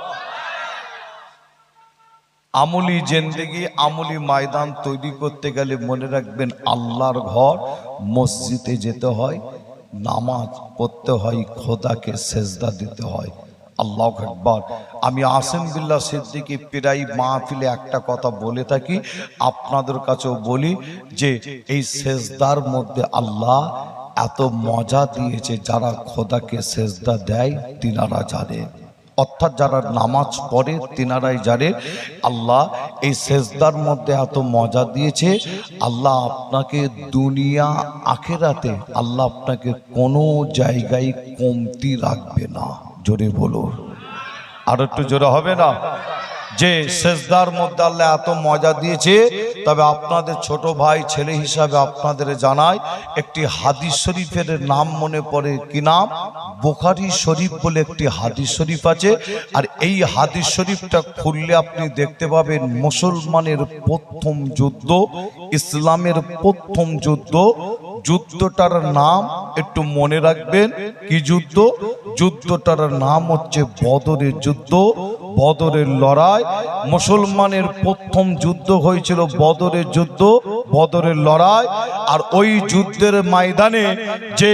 A: আমলি জিন্দেগি, আমলি ময়দান তৈরি করতে গেলে মনে রাখবেন আল্লাহর ঘর মসজিদে যেতে হয়, নামাজ পড়তে হয়, খোদাকে সেজদা দিতে হয়। আল্লাহু আকবার। আমি আসিম বিল্লাহ সিদ্দিকী প্রায় মাহফিলে একটা কথা বলে থাকি, আপনাদের কাছেও বলি যে এই সেজদার মধ্যে আল্লাহ এত মজা দিয়েছে, যারা খোদাকে সেজদা দেয় তিনারা জানে, অর্থাৎ যারা নামাজ পড়ে তিনারাই জানে আল্লাহ এই সেজদার মধ্যে এত মজা দিয়েছে। আল্লাহ আপনাকে দুনিয়া আখিরাতে আল্লাহ আপনাকে কোনো জায়গায় কমতি রাখবে না। জোরে বলো, আর একটু জোরে হবে না? যে সেজদার মধ্যে আল্লাহ এত মজা দিয়েছে। তবে আপনাদের ছোট ভাই ছেলে হিসাবে আপনাদের জানাই, একটি হাদিস শরীফের নাম মনে পড়ে, কি নাম? বুখারী শরীফ বলে একটি হাদিস শরীফ আছে। আর এই হাদিস শরীফটা খুললে আপনি দেখতে পাবেন মুসলমানের প্রথম যুদ্ধ, ইসলামের প্রথম যুদ্ধ, যুদ্ধটার নাম একটু মনে রাখবেন। কি যুদ্ধ? যুদ্ধটার নাম হচ্ছে বদরের যুদ্ধ, বদরের লড়াই। মুসলমানের প্রথম যুদ্ধ হয়েছিল বদরের যুদ্ধ, বদরের লড়াই। আর ওই যুদ্ধের ময়দানে যে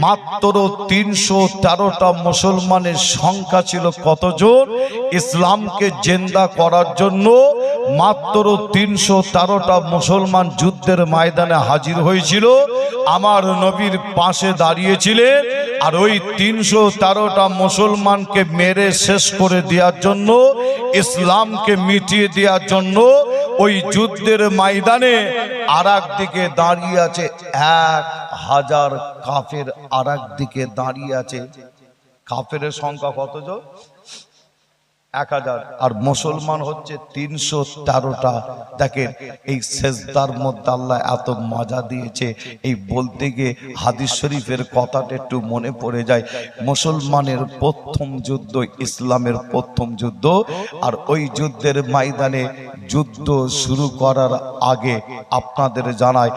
A: মাত্র 313টা মুসলমানের সংখ্যা ছিল, কতজন? ইসলামকে জিন্দা করার জন্য মাত্র 313টা মুসলমান যুদ্ধের ময়দানে হাজির হয়েছিল, আমার নবীর পাশে দাঁড়িয়েছিলেন। আর ওই 313টা মুসলমানকে মেরে শেষ করে দেওয়ার জন্য, ইসলামকে মিটিয়ে দেওয়ার জন্য ওই যুদ্ধের ময়দানে আর একদিকে দাঁড়িয়ে আছে 1000 কাফের, আর একদিকে দাঁড়িয়ে আছে, কাফেরের সংখ্যা কতজন? 1000, আর মুসলমান হচ্ছে 313টা। দেখেন এই সেজদার মধ্যে আল্লাহ এত মজা দিয়েছে, এই বলতে গিয়ে হাদিস শরীফের কথাটা একটু মনে পড়ে যায়। মুসলমানের প্রথম যুদ্ধ, ইসলামের প্রথম যুদ্ধ। আর ওই যুদ্ধের ময়দানে যুদ্ধ শুরু করার আগে আপনাদের জানায়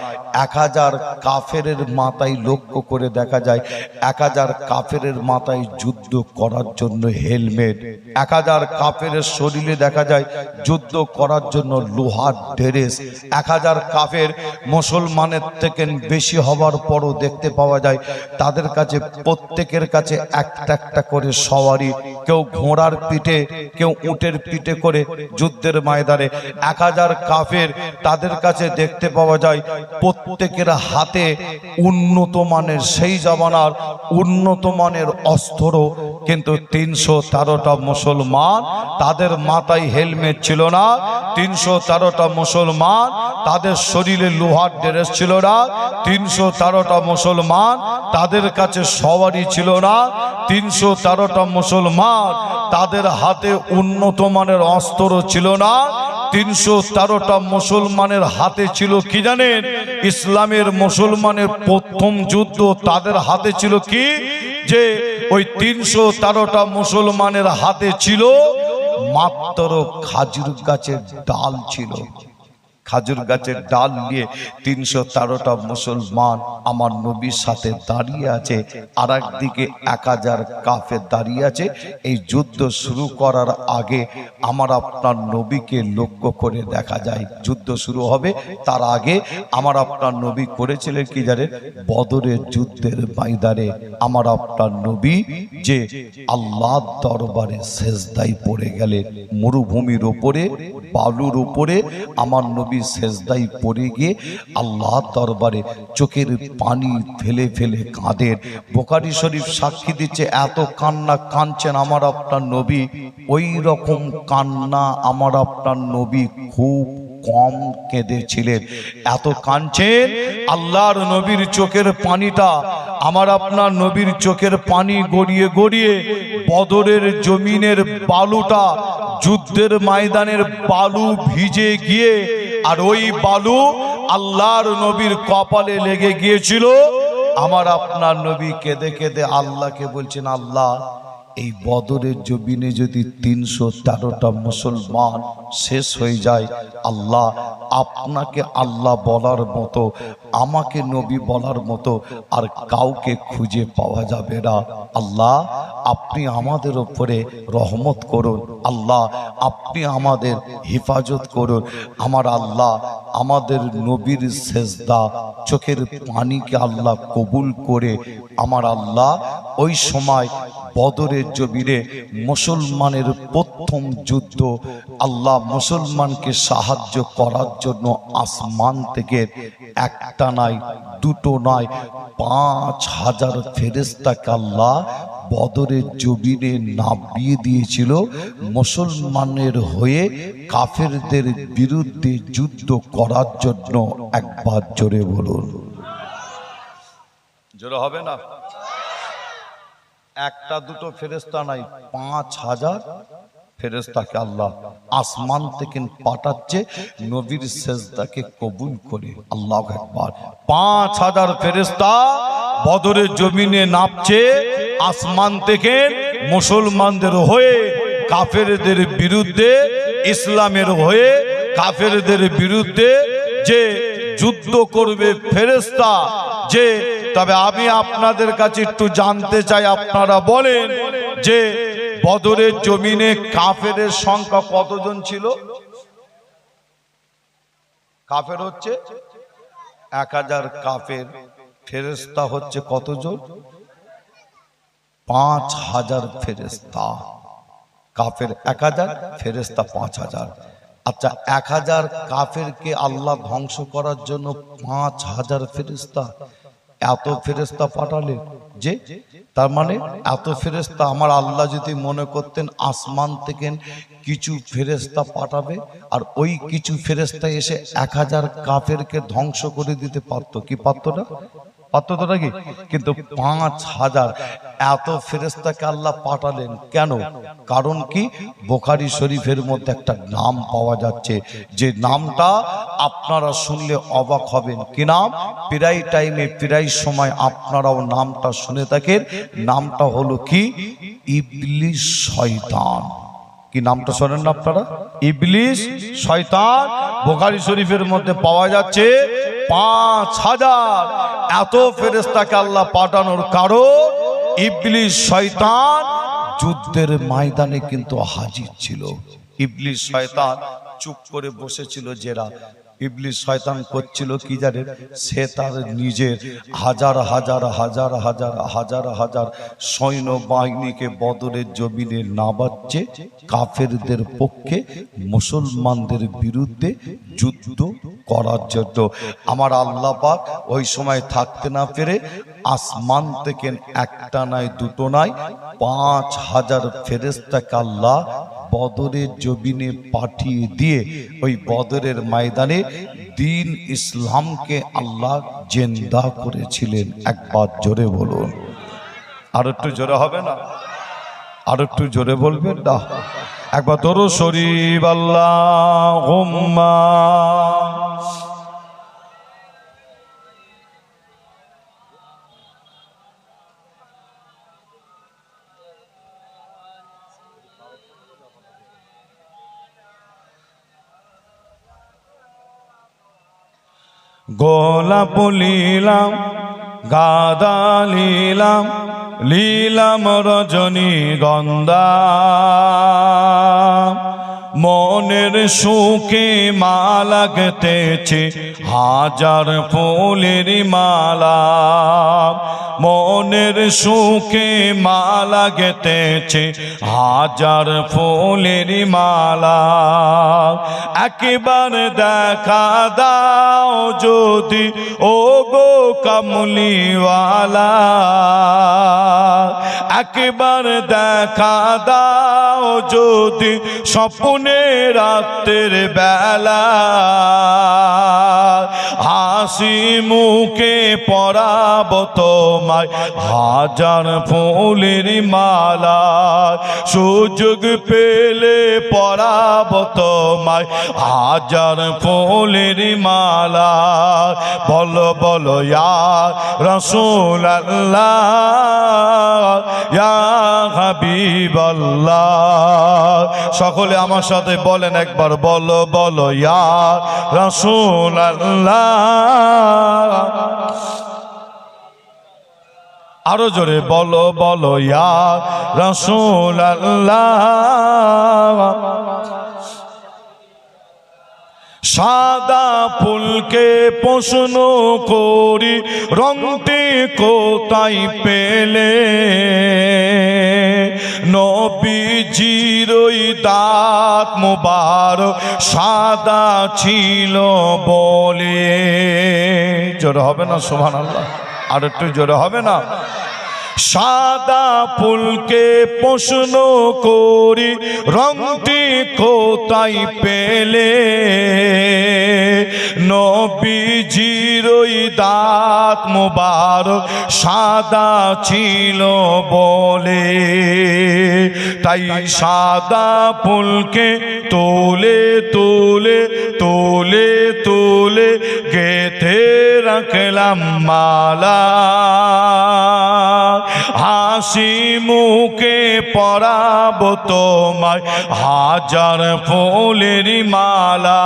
A: 1000 কাফেরের মাথায় লক্ষ্য করে দেখা যায়, 1000 কাফেরের মাথায় যুদ্ধ করার জন্য হেলমেট, 1000 কাফেরের শরীরে দেখা যায় যুদ্ধ করার জন্য লোহার ড্রেস। 1000 কাফের মুসলমানের থেকে বেশি হওয়ার পরও দেখতে পাওয়া যায় তাদের কাছে প্রত্যেকের কাছে একটা একটা করে সওয়ারি, কেউ ঘোড়ার পিঠে, কেউ উটের পিঠে করে যুদ্ধের ময়দানে 1000 কাফের, তাদের কাছে দেখতে পাওয়া যায় প্রত্যেকের হাতে উন্নত মানের, সেই জামানার উন্নত মানের অস্ত্র। কিন্তু 313টা মুসলমান, তাদের মাথায় হেলমেট ছিল না। 313টা মুসলমান, তাদের শরীরে লোহার ড্রেস ছিল না। 313টা মুসলমান, তাদের কাছে সওয়ারি ছিল না। 313টা মুসলমান, তাদের হাতে উন্নত মানের অস্ত্র ছিল না। 313টা মুসলমানের হাতে ছিল কি জানেন? ইসলামের মুসলমানের প্রথম যুদ্ধ, তাদের হাতে ছিল কি? যে ওই 313টা মুসলমানের হাতে ছিল মাত্র খাজুর গাছের ডাল ছিল। খাজুর গাছের ডাল নিয়ে 313টা মুসলমান আমার নবীর সাথে দাঁড়িয়ে আছে, আর একদিকে 1000 কাফের দাঁড়িয়ে আছে। এই যুদ্ধ শুরু করার আগে আমার আপনার নবীকে লক্ষ্য করে দেখা যায়, যুদ্ধ শুরু হবে তার আগে আমার আপনার নবী করেছিলেন কি জানেন? বদরের যুদ্ধের ময়দানে আমার আপনার নবী যে আল্লাহর দরবারে সেজদায় পড়ে গেলেন, মরুভূমির উপরে, বালুর উপরে আমার নবী সেজদায় পড়ে গিয়ে আল্লাহর দরবারে চোখের পানি ফেলে ফেলে কাঁদেন। বুখারী শরীফ সাক্ষী দিচ্ছে এত কান্না কাঁদছেন আমার আপনার নবী। ওই রকম কান্না আমার আপনার নবী খুব কম কেঁদেছিলেন। এত কাঁদছেন, আল্লাহর নবীর চোখের পানিটা, আমার আপনার নবীর চোখের পানি গড়িয়ে গড়িয়ে বদরের জমিনের বালুটা, যুদ্ধের ময়দানের বালু ভিজে গিয়ে, আর ওই বালু আল্লাহর নবীর কপালে লেগে গিয়েছিল। আমার আপনার নবী কেঁদে কেঁদে আল্লাহকে বলছেন, আল্লাহ এই বদরের জমিনে যদি 313টা মুসলমান শেষ হয়ে যায়, আল্লাহ আপনাকে আল্লাহ বলার মতো, আমাকে নবী বলার মতো আর কাউকে খুঁজে পাওয়া যাবে না। আল্লাহ আপনি আমাদের উপরে রহমত করুন, আল্লাহ আপনি আমাদের হেফাজত করুন। আমার আল্লাহ আমাদের নবীর সেজদা চোখের পানিকে আল্লাহ কবুল করে আমার আল্লাহ ওই সময় বদরের জমিনে মুসলমানের প্রথম যুদ্ধ, আল্লাহ মুসলমানকে সাহায্য করার জন্য আসমান থেকে একটা নয়, দুটো নয়, 5000 ফেরেশতাকে আল্লাহ বদরের জমিনে নামিয়ে দিয়েছিল মুসলমানের হয়ে কাফেরদের বিরুদ্ধে যুদ্ধ করার জন্য। একবার জোরে বলুন, জোরে হবে না? একটা দুটো ফেরেশতা নাই, 5000 ফেরেশতাকে আল্লাহ আসমান থেকে পাঠাচ্ছে নবীর সেজদাকে কবুল করে। আল্লাহু আকবার। 5000 ফেরেশতা বদরের জমিনে নামছে আসমান থেকে মুসলমানদের হয়ে কাফেরদের বিরুদ্ধে, ইসলামের হয়ে কাফেরদের বিরুদ্ধে যে যুদ্ধ করবে ফেরেশতা যে। তবে আমি আপনাদের কাছে একটু জানতে চাই, আপনারা বলেন যে বদরের জমিনে কাফেরের সংখ্যা কতজন ছিল? কাফের হচ্ছে 1000, কাফের ফেরেশতা হচ্ছে কতজন? 5000 ফেরেশতা। কাফের 1000, ফেরেশতা 5000। আচ্ছা, 1000 কাফেরকে আল্লাহ ধ্বংস করার জন্য 5000 ফেরেশতা, এত ফেরেশতা পাঠালেন যে, তার মানে এত ফেরেশতা আমার আল্লাহ যদি মনে করতেন আসমান থেকে কিছু ফেরেশতা পাঠাবে আর ওই কিছু ফেরেশতা এসে 1000 কাফেরকে ধ্বংস করে দিতে পারতো কি পারতো না? পারতো তো নাকি? কিন্তু 5000 এত ফেরেশতাকে আল্লাহ পাঠালেন কেন? কারণ কি? বুখারী শরীফের মধ্যে একটা নাম পাওয়া যাচ্ছে, যে নামটা আপনারা শুনলে অবাক হবেন। কি নাম? প্রায় টাইমে প্রায় সময় আপনারাও নামটা শুনে থাকেন। নামটা হলো কি? ইবলিস শয়তান। কি নামটা শোনেন না আপনারা? ইবলিস শয়তান। বুখারী শরীফের মধ্যে পাওয়া যাচ্ছে 5000 এত ফেরেশতাকে আল্লাহ পাঠানোর কারণ ইবলিস শয়তান যুদ্ধের ময়দানে কিন্তু হাজির ছিল। ইবলিস শয়তান চুপ করে বসেছিল। যেরা ইবলিস শয়তান করছিল কি জানেন? সে তার নিজের হাজার হাজার হাজার হাজার হাজার হাজার সৈন্য বাহিনীকে বদরের জমিনে নামাচ্ছে কাফেরদের পক্ষে মুসলমানদের বিরুদ্ধে যুদ্ধ করার জন্য। আমার আল্লাহ পাক ওই সময় থাকতে না পেরে আসমান থেকে একটা নয়, দুটো নয়, 5000 ফেরেশতাকে আল্লাহ বদরের জমিনে পাঠিয়ে দিয়ে ওই বদরের ময়দানে দ্বীন ইসলামকে আল্লাহ জিন্দা করেছিলেন। একবার জোরে বলুন। আর একটু জোরে হবে না? আর একটু জোরে বলবেন না? একবার দরুদ শরীফ আল্লাহুম্মা। গোলাপ লীলাম, গাঁদা লীলাম, লীলাম রজনীগন্ধা, মনের সুখে মালা গেঁথেছে হাজার ফুলের মালা, মনের সুখে মালা গেঁথেছে হাজার ফুলের মালা। একবার দেখা দাও যদি ও গো কামলিওয়ালা, একবার দেখা দাও যদি স্বপ্নের রাতের বেলা হাসি মুখে পরাবো তোমায় হাজার ফুলের মালা সুযোগ পেলে পরাবো তোমায় হাজার ফুলের মালা বলো বলো ইয়া রাসূলুল্লাহ ইয়া হাবিবাল্লাহ সকলে আমার সাথে বলেন একবার বলো বলো ইয়া রাসূলুল্লাহ আরো জোরে বলো বলো ইয়া রাসূলুল্লাহ সাদা ফুলকে প্রশ্ন করি রংটি কোথায় পেলে নবীজির ওই দাঁত মোবারক সাদা ছিল বলে জোরে হবে না সুবহানাল্লাহ আর একটু জোরে হবে না সাদা ফুলকে প্রশ্ন করি রংটি কোথায় পেলে নবীজির ওই দাঁত মোবারক সাদা ছিল বলে তাই সাদা ফুলকে তোলে তোলে তোলে তোলে গেথে রাখলাম মালা হাসি মুখে পরাবো তোমায় হাজার ফুলের মালা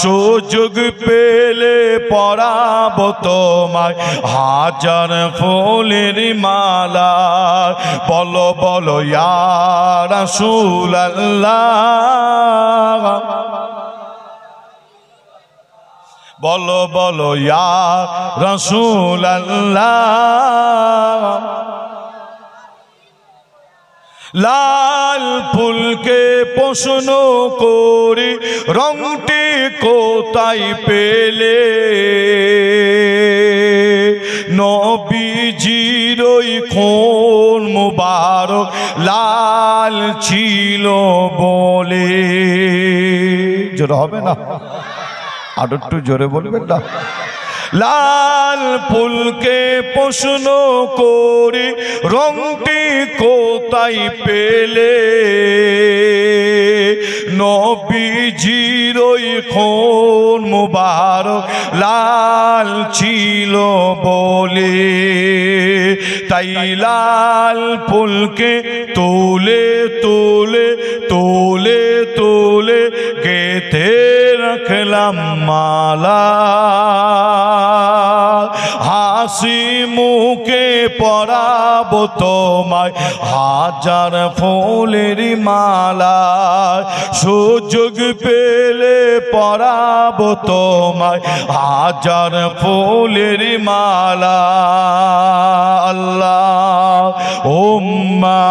A: সুযোগ পেলে পরাবো তোমায় হাজার ফুলের মালা বলো বলো ইয়া রাসূলুল্লাহ বলো বলো ইয়া রাসূলুল্লাহ লাল ফুলকে প্রশ্ন করি রংটি কোথায় পেলে নবীজির ওই খুন মুবারক লাল ছিল বলে জোরে হবে না আর একটু জোরে বলবেন না লাল ফুলকে প্রশ্ন করি রংটি কোথায় পেলে নবীজির ওই খুন মুবারক লাল ছিল বলে তাই লাল ফুলকে তোলে তোলে তোলে তোলে গেথে রাখলাম মালা হাসি মুখে পরাবো তোমায় হাজার ফুলের মালা সুযোগ পেলে পরাবো তোমায় হাজার ফুলের মালা আল্লাহ উম্মা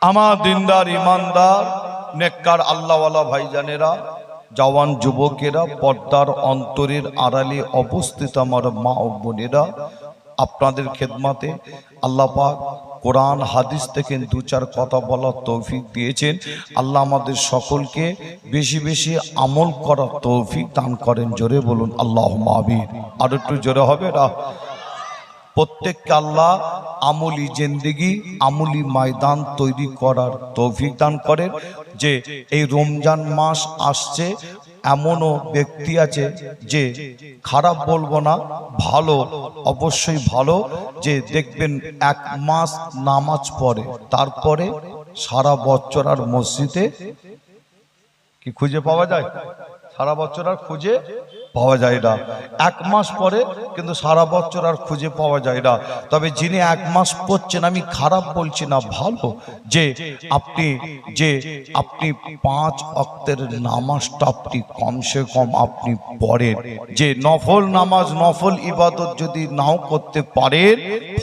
A: আমার দিনদার ইমানদার নেককার আল্লাহওয়ালা ভাইজানেরা জওয়ান যুবকেরা পর্দার অন্তরের আড়ালে অবস্থিত আমার মা ও বোনেরা আপনাদের খেদমতে আল্লাহ পাক কোরআন হাদিস থেকে দু চার কথা বলার তৌফিক দিয়েছেন আল্লাহ আমাদের সকলকে বেশি বেশি আমল করার তৌফিক দান করেন জোরে বলুন আল্লাহুম্মা আমিন আর একটু জোরে হবে না প্রত্যেককে আল্লাহ আমলি জিন্দেগি আমলি ময়দান তৈরি করার তৌফিক দান করেন যে এই রমজান মাস আসছে এমনও ব্যক্তি আছে যে খারাপ বলবো না ভালো অবশ্যই ভালো যে দেখবেন এক মাস নামাজ পড়ে তারপরে সারা বছর আর মসজিদে কি খুঁজে পাওয়া যায় সারা বছর আর খুঁজে পাওয়া যায় না এক মাস পরে কিন্তু সারা বছর আর খুঁজে পাওয়া যায় না তবে যিনি এক মাস পড়ছেন আমি খারাপ বলছি না ভালো যে আপনি 5 ওয়াক্তের নামাজটা আপনি কমসে কম আপনি পড়েন যে নফল নামাজ নফল ইবাদত যদি নাও করতে পারেন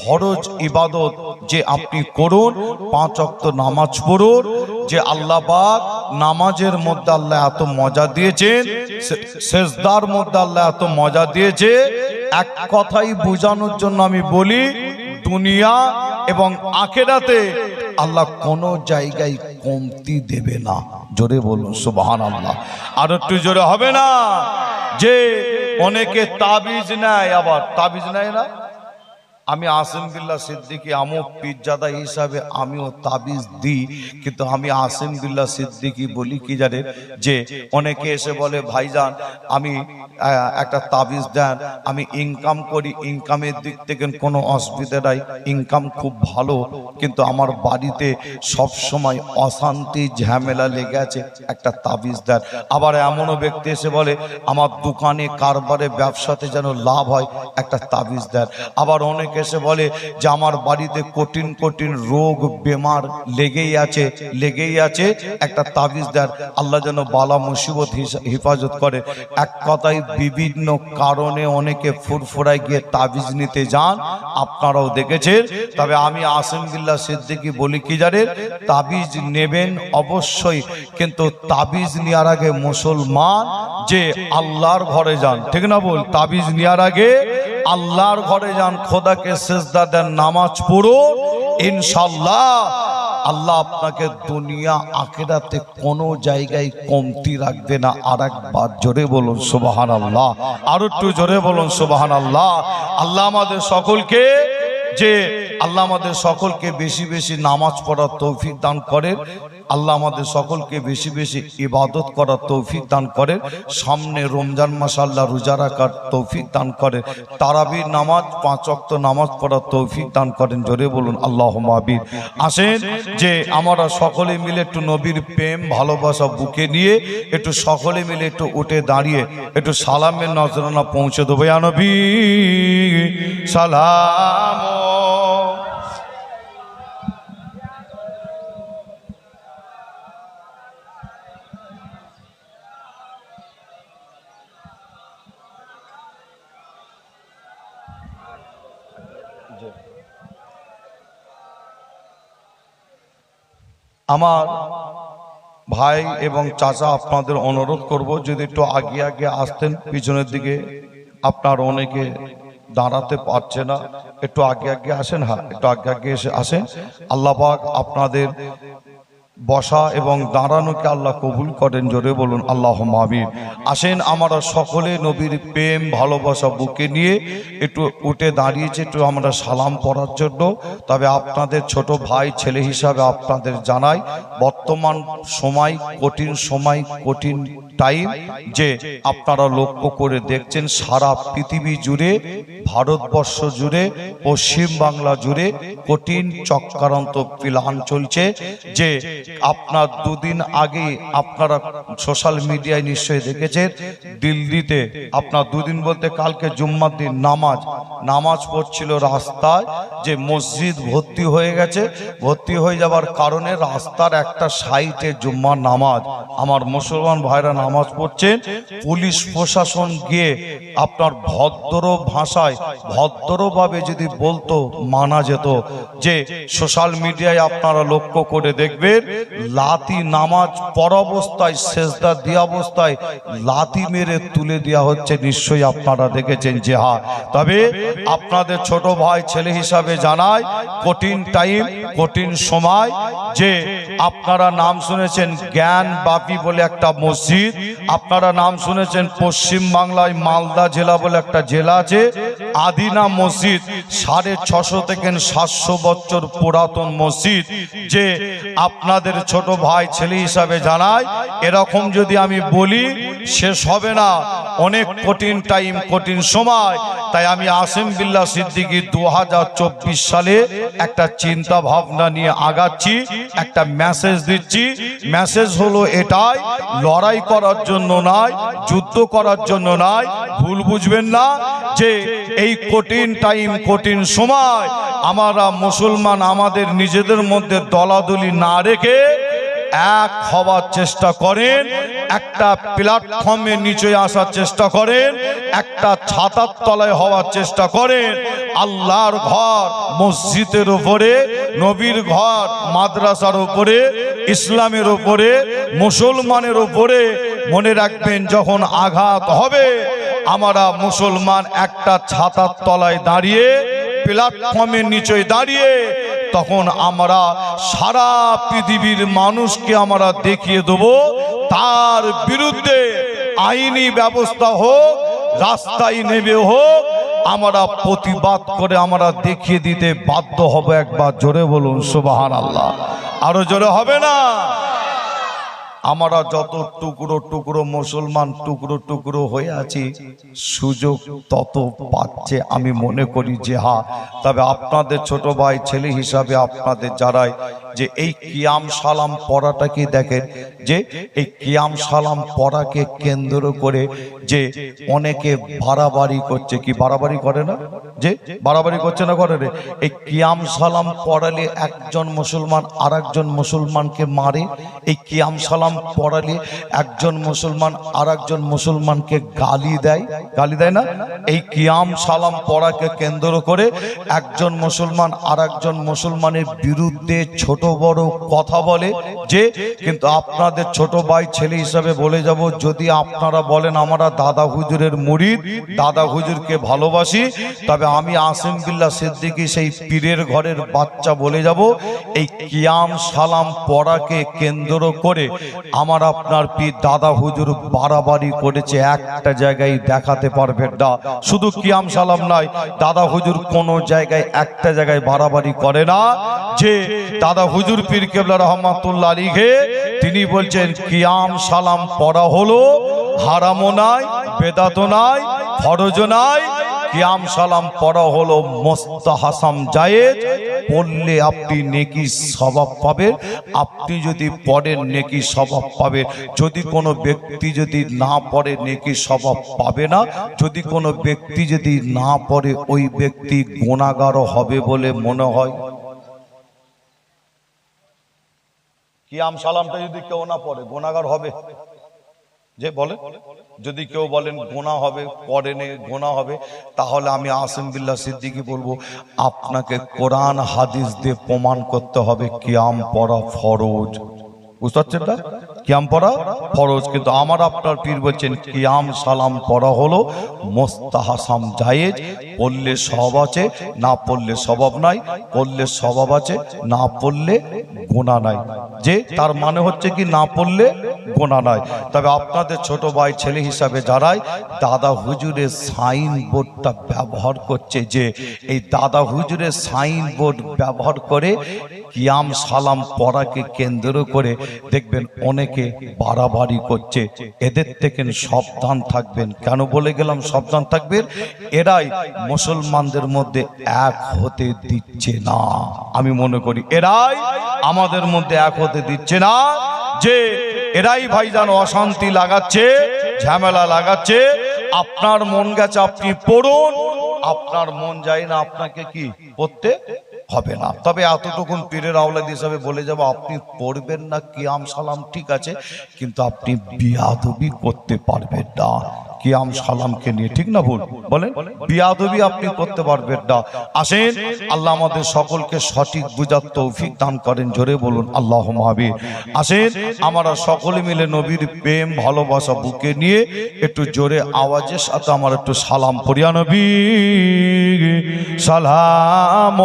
A: ফরজ ইবাদত যে আপনি করুন 5 ওয়াক্ত নামাজ পড়ুন যে আল্লাহ পাক নামাজের মধ্যে আল্লাহ এত মজা দিয়েছেন, সেজদার মধ্যে আল্লাহ এত মজা দিয়েছে, এক কথাই বোঝানোর জন্য আমি বলি, দুনিয়া এবং আখিরাতে আল্লাহ কোন জায়গায় কমতি দেবে না। জোরে বলুন সুবহানাল্লাহ। আর একটু জোরে হবে না? যে অনেকে তাবিজ নেয়, আবার তাবিজ নেয় না। আমি আসিম বিল্লাহ সিদ্দিকী আমুক পীরজাদা হিসাবে আমিও তাবিজ দিই, কিন্তু আমি আসিম বিল্লাহ সিদ্দিকী বলি কি জানে, যে অনেকে এসে বলে ভাইজান আমি একটা তাবিজ দেন, আমি ইনকাম করি, ইনকামের দিক থেকে কোনো অসুবিধা নাই, ইনকাম খুব ভালো, কিন্তু আমার বাড়িতে সব সময় অশান্তি ঝামেলা লেগে আছে, একটা তাবিজ দেন। আবার এমনও ব্যক্তি এসে বলে আমার দোকানে কারবারে ব্যবসাতে যেন লাভ হয়, একটা তাবিজ দেন। আবার অনেকে এসে বলে যে আমার বাড়িতে কঠিন কঠিন রোগ বেমার লেগেই আছে, একটা তাবিজ দেন, আল্লাহ যেন বালা মুসিবত হেফাজত করে। এক কথায় বিভিন্ন কারণে অনেকে ফুরফুরায় গিয়ে তাবিজ নিতে যান, আপনারাও দেখেছেন। তবে আমি আসিম বিল্লাহ সিদ্দিকী বলি কি জানেন, তাবিজ নেবেন অবশ্যই, কিন্তু তাবিজ নেওয়ার আগে মুসলমান যে আল্লাহর ঘরে যান, ঠিক না বল? তাবিজ নেওয়ার আগে আল্লাহর ঘরে যান, খোদাকে সিজদা দেন, নামাজ পড়ুন, ইনশাআল্লাহ আল্লাহ আপনাকে দুনিয়া আখিরাতে কোনো জায়গায় কমতি রাখবে না। আর একবার জোরে বলুন সুবহানাল্লাহ, আর একটু জোরে বলুন সুবহানাল্লাহ। আল্লাহ আমাদের সকলকে বেশি বেশি নামাজ পড়ার তৌফিক দান করেন। আল্লাহ আমাদের সকলকে বেশি বেশি ইবাদত করার তৌফিক দান করেন। সামনে রমজান মাস আল্লাহ রোজা রাখার তৌফিক দান করেন। তারাবির নামাজ 5 ওয়াক্ত নামাজ পড়ার তৌফিক দান করেন। জোরে বলুন আল্লাহুম্মা আমিন। আসেন যে আমরা সকলে মিলে একটু নবীর প্রেম ভালোবাসা বুকে নিয়ে একটু সকলে মিলে একটু উঠে দাঁড়িয়ে একটু সালামের নজরানা পৌঁছে দেবো। ইয়া নবী সালাম। আমার ভাই এবং চাচা আপনাদের অনুরোধ করব, যদি একটু আগে আগে আসতেন, পিছনের দিকে আপনার অনেকে দাঁড়াতে পারছে না, একটু আগে আগে আসেন। হ্যাঁ, একটু আগে আগে এসে আসেন। আল্লাহ পাক আপনাদের বসা এবং দাঁড়ানোকে আল্লাহ কবুল করেন। জোরে বলুন আল্লাহুম্মা আমিন। আসেন আমরা সকলে নবীর প্রেম ভালোবাসা বুকে নিয়ে একটু উঠে দাঁড়িয়েছি একটু আমরা সালাম পড়ার জন্য। তবে আপনাদের ছোট ভাই ছেলে হিসাবে আপনাদের জানাই, বর্তমান সময় কঠিন টাইম, যে আপনারা লক্ষ্য করে দেখছেন সারা পৃথিবী জুড়ে, ভারতবর্ষ জুড়ে, পশ্চিম বাংলা জুড়ে কঠিন চক্রান্ত প্ল্যান চলছে। যে আপনার দুদিন আগে আপনারা সোশ্যাল মিডিয়ায় নিশ্চয়ই দেখেছেন, দিল্লিতে আপনার দুদিন বলতে কালকে জুম্মার দিন নামাজ পড়ছিল রাস্তায়, যে মসজিদ ভর্তি হয়ে গেছে। ভর্তি হয়ে যাবার কারণে রাস্তার একটা সাইডে জুম্মার নামাজ, আমার মুসলমান ভাইরা নামাজ পড়ছেন। পুলিশ প্রশাসন গিয়ে আপনার ভদ্র ভাষায় ভদ্রভাবে যদি বলতো মানা যেত। যে সোশ্যাল মিডিয়ায় আপনারা লক্ষ্য করে দেখবেন, লাথি নামাজ পড়া অবস্থায় সেজদা দেওয়া অবস্থায় লাথি মেরে তুলে দেওয়া হচ্ছে, নিশ্চয়ই আপনারা দেখেছেন। যে হ্যাঁ, তবে আপনাদের ছোট ভাই ছেলে হিসাবে জানাই, কঠিন টাইম কঠিন সময়। যে আপনারা নাম শুনেছেন জ্ঞান বাপি বলে একটা মসজিদ, আপনারা নাম শুনেছেন পশ্চিম বাংলায় মালদা জেলা বলে একটা জেলা আছে, আদিনা মসজিদ, 650 থেকে 700 বছর পুরাতন মসজিদ। যে আপনাদের ছোট ভাই ছেলে হিসাবে জানাই, এরকম যদি আমি বলি শেষ হবে না। অনেক কঠিন টাইম কঠিন সময়। তাই আমি আসিম বিল্লাহ সিদ্দিকী 2024 সালে একটা চিন্তা ভাবনা নিয়ে আগাচ্ছি, একটা মেসেজ দিচ্ছি। মেসেজ হলো এটাই, লড়াই করার জন্য নয়, যুদ্ধ করার জন্য নয়, ভুল বুঝবেন না। যে এই কঠিন টাইম কঠিন সময় আমরা মুসলমান আমাদের নিজেদের মধ্যে দলাদলি না রেখে এক হওয়ার চেষ্টা করেন, একটা প্ল্যাটফর্মের নিচে আসার চেষ্টা করেন, একটা ছাতার তলায় হওয়ার চেষ্টা করেন। আল্লাহর ঘর মসজিদের উপরে, নবীর ঘর মাদ্রাসার উপরে, ইসলামের উপরে, মুসলমানের উপরে। মনে রাখবেন, যখন আঘাত হবে আমরা মুসলমান একটা ছাতার তলায় দাঁড়িয়ে, প্ল্যাটফর্মের নিচে দাঁড়িয়ে, তখন আমরা সারা পৃথিবীর মানুষকে আমরা দেখিয়ে দেব, তার বিরুদ্ধে আইনি ব্যবস্থা হোক, রাস্তায় নেমে হোক, আমরা প্রতিবাদ করে আমরা দেখিয়ে দিতে বাধ্য হব। একবার জোরে বলুন সুবহানাল্লাহ। আরো জোরে হবে না? আমরা যত টুকরো টুকরো মুসলমান টুকরো টুকরো হয়ে আছি, সুযোগ তত পাচ্ছে আমি মনে করি যে হ্যাঁ। তবে আপনাদের ছোট ভাই ছেলে হিসাবে আপনাদের যারাই যে এই কিয়াম সালাম পড়াটাকে দেখেন, যে এই কিয়াম সালাম পড়াকে কেন্দ্র করে যে অনেকে বাড়াবাড়ি করছে, কি বাড়াবাড়ি করে না? যে বাড়াবাড়ি করছে না, করে রে। এই কিয়াম সালাম পড়ালে একজন মুসলমান আর একজন মুসলমানকে মারে, এই কিয়াম সালাম পড়ালে একজন মুসলমান আর একজন মুসলমানকে গালি দেয়, গালি দেয় না? এই কিয়াম সালাম পড়াকে কেন্দ্র করে একজন মুসলমান আর একজন মুসলমানের বিরুদ্ধে ছোট বড় কথা বলে। যে কিন্তু আপনাদের ছোট ভাই ছেলে হিসাবে বলে যাব, যদি আপনারা বলেন আমরা দাদা হুজুরের মুরিদ, দাদা হুজুরকে ভালোবাসি, তবে আমি আসিম বিল্লাহ সিদ্দিকী সেই পীরের ঘরের বাচ্চা বলে যাব, এই কিয়াম সালাম পড়াকে কেন্দ্র করে আমার আপনার পীর দাদা হুজুর বাড়াবাড়ি করেছে, একটা জায়গায় দেখাতে পারবেন না। শুধু কিয়াম সালাম নয়, দাদা হুজুর কোন জায়গায় একটা জায়গায় বাড়াবাড়ি করে না। যে দাদা হুজুর পীর কেবলা রহমাতুল্লাহ আলাইহি তিনি বলছেন কিয়াম সালাম পড়া হলো হারামও নাই, বেদাতও নাই, ফরজও নাই। কিয়াম সালাম পড়া হলো মুস্তাহাসাম জায়েজ, পড়লে আপনি নেকি সওয়াব পাবেন। আপনি যদি পড়েন নেকি সওয়াব পাবেন। যদি কোনো ব্যক্তি যদি না পড়ে নেকি সওয়াব পাবে না। যদি কোনো ব্যক্তি যদি না পড়ে ওই ব্যক্তি গুনাহগার হবে বলে মনে হয়। কিয়াম সালামটা যদি কেউ না পড়ে গুনাহগার হবে? যে বলে, যদি কেউ বলেন গুনাহ হবে, পড়েনে গুনাহ হবে, তাহলে আমি আসিম বিল্লাহ সিদ্দিকী বলবো আপনাকে কোরআন হাদিস দিয়ে প্রমাণ করতে হবে কিয়াম পড়া ফরজ। বুঝতে পারছেন না? কিয়াম পড়া ফরজ। কিন্তু আমার আপনার পীর বলছেন কিয়াম সালাম পড়া হলো মুস্তাহাসাম জায়েজ, পড়লে সওয়াব আছে, না পড়লে সওয়াব নাই, পড়লে সওয়াব আছে, না পড়লে গুনাহ নাই। যে তার মানে হচ্ছে কি না পড়লে গুনাহ নাই। তবে আপনাদের ছোট ভাই ছেলে হিসাবে যারাই দাদা হুজুরের সাইন বোর্ডটা ব্যবহার করছে, যে এই দাদা হুজুরের সাইন বোর্ড ব্যবহার করে কিয়াম সালাম পড়াকে কেন্দ্র করে দেখবেন অনেকে বাড়াবাড়ি করছে, এদের থেকে সাবধান থাকবেন। কেন বলে গেলাম সাবধান থাকবেন? এরাই মুসলমানদের মধ্যে এক হতে দিচ্ছে না। আমি মনে করি এরাই আমাদের মধ্যে এক হতে দিচ্ছে না। যে এরাই ভাইজান অশান্তি লাগাচ্ছে, ঝামেলা লাগাচ্ছে। আপনার মন গেছে আপনি পড়ুন, আপনার মন যায় না আপনাকে কি পড়তে হবে না। তবে এতটুকুন পীরের আওলাদ হিসাবে বলে যাব, আপনি পড়বেন না কিয়াম সালাম ঠিক আছে, কিন্তু আপনি বিয়াদবি করতে পারবেন না কিয়াম সালামকে নিয়ে, ঠিক না ভুল বলেন? বিয়াদবি আপনি করতে পারবেন না। আসেন আল্লাহ আমাদের সকলকে সঠিক বুঝার তৌফিক দান করেন, জোরে বলুন আল্লাহুম্মা আমিন। আসেন আমরা সকলে মিলে নবীর প্রেম ভালোবাসা বুকে নিয়ে একটু জোরে আওয়াজের সাথে আমার একটু সালাম পড়িয়া নবী সালাম।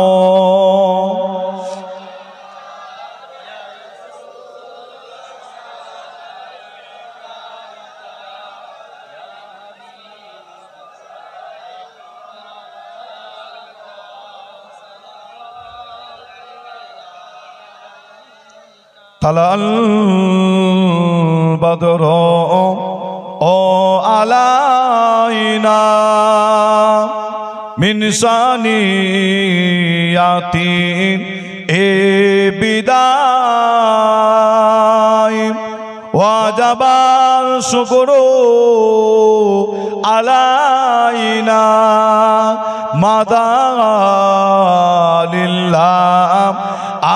A: তালাল বদর ও আলাইনা মিন সানিয়াতিন এ বিদায় ওয়াজাবার শুকরু আলাইনা মাদালিল্লাহ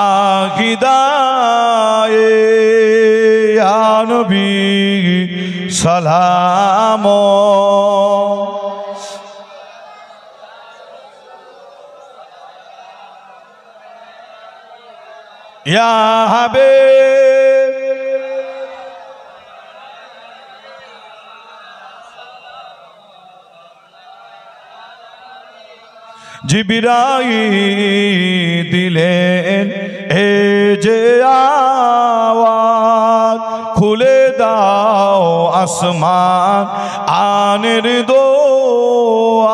A: আকিদায়ে সালাম ইয়া হাবিব জিবরাইল দিলেন এ যে আওয়াজ খুলে দাও আসমান আনের দোয়ার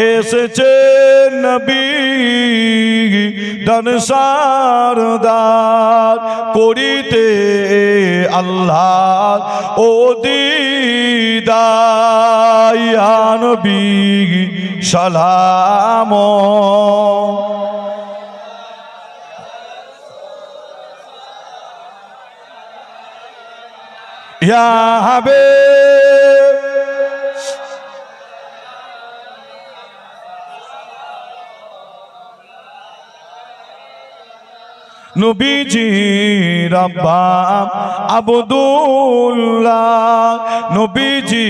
A: এসেছে নবী দান সারদার করিতে আল্লাহ ও দিদার ইয়া নবী সালাম ইয়া হাবিব নবীজি রাব্বা আব্দুল্লাহ নবীজি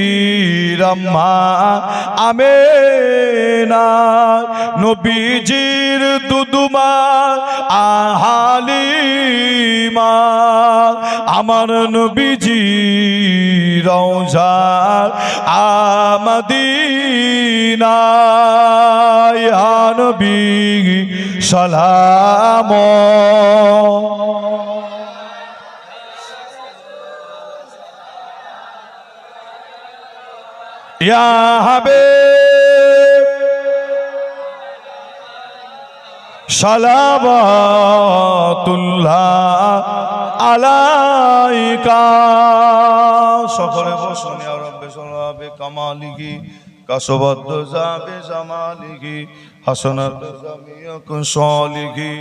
A: রাম্মা আমেনা নবীজির দুদুমা আহালিমা আমার নবীজি রওজা আমদিনা ইয়া নবী সালাম ইয়া হাবিব সালাওয়াতুল্লাহ আলাইকা সকলে বসুন ইয়া রাব্বি সাল্লাবে কামালিহি কাসবাদ যাবে জামালিহি হাসানাত জামিয়াকুন সালিহি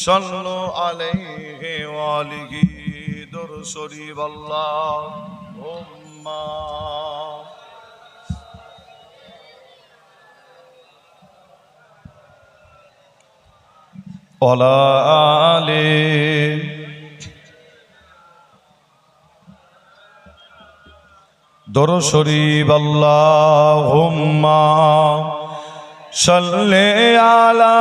A: সাল্লু আলাইহি ওয়া আলিহি দুরূদ শরীফ আল্লাহুম্মা ওয়ালা আলি দুরূদ শরীফ আল্লাহুম্মা সাল্লি আলা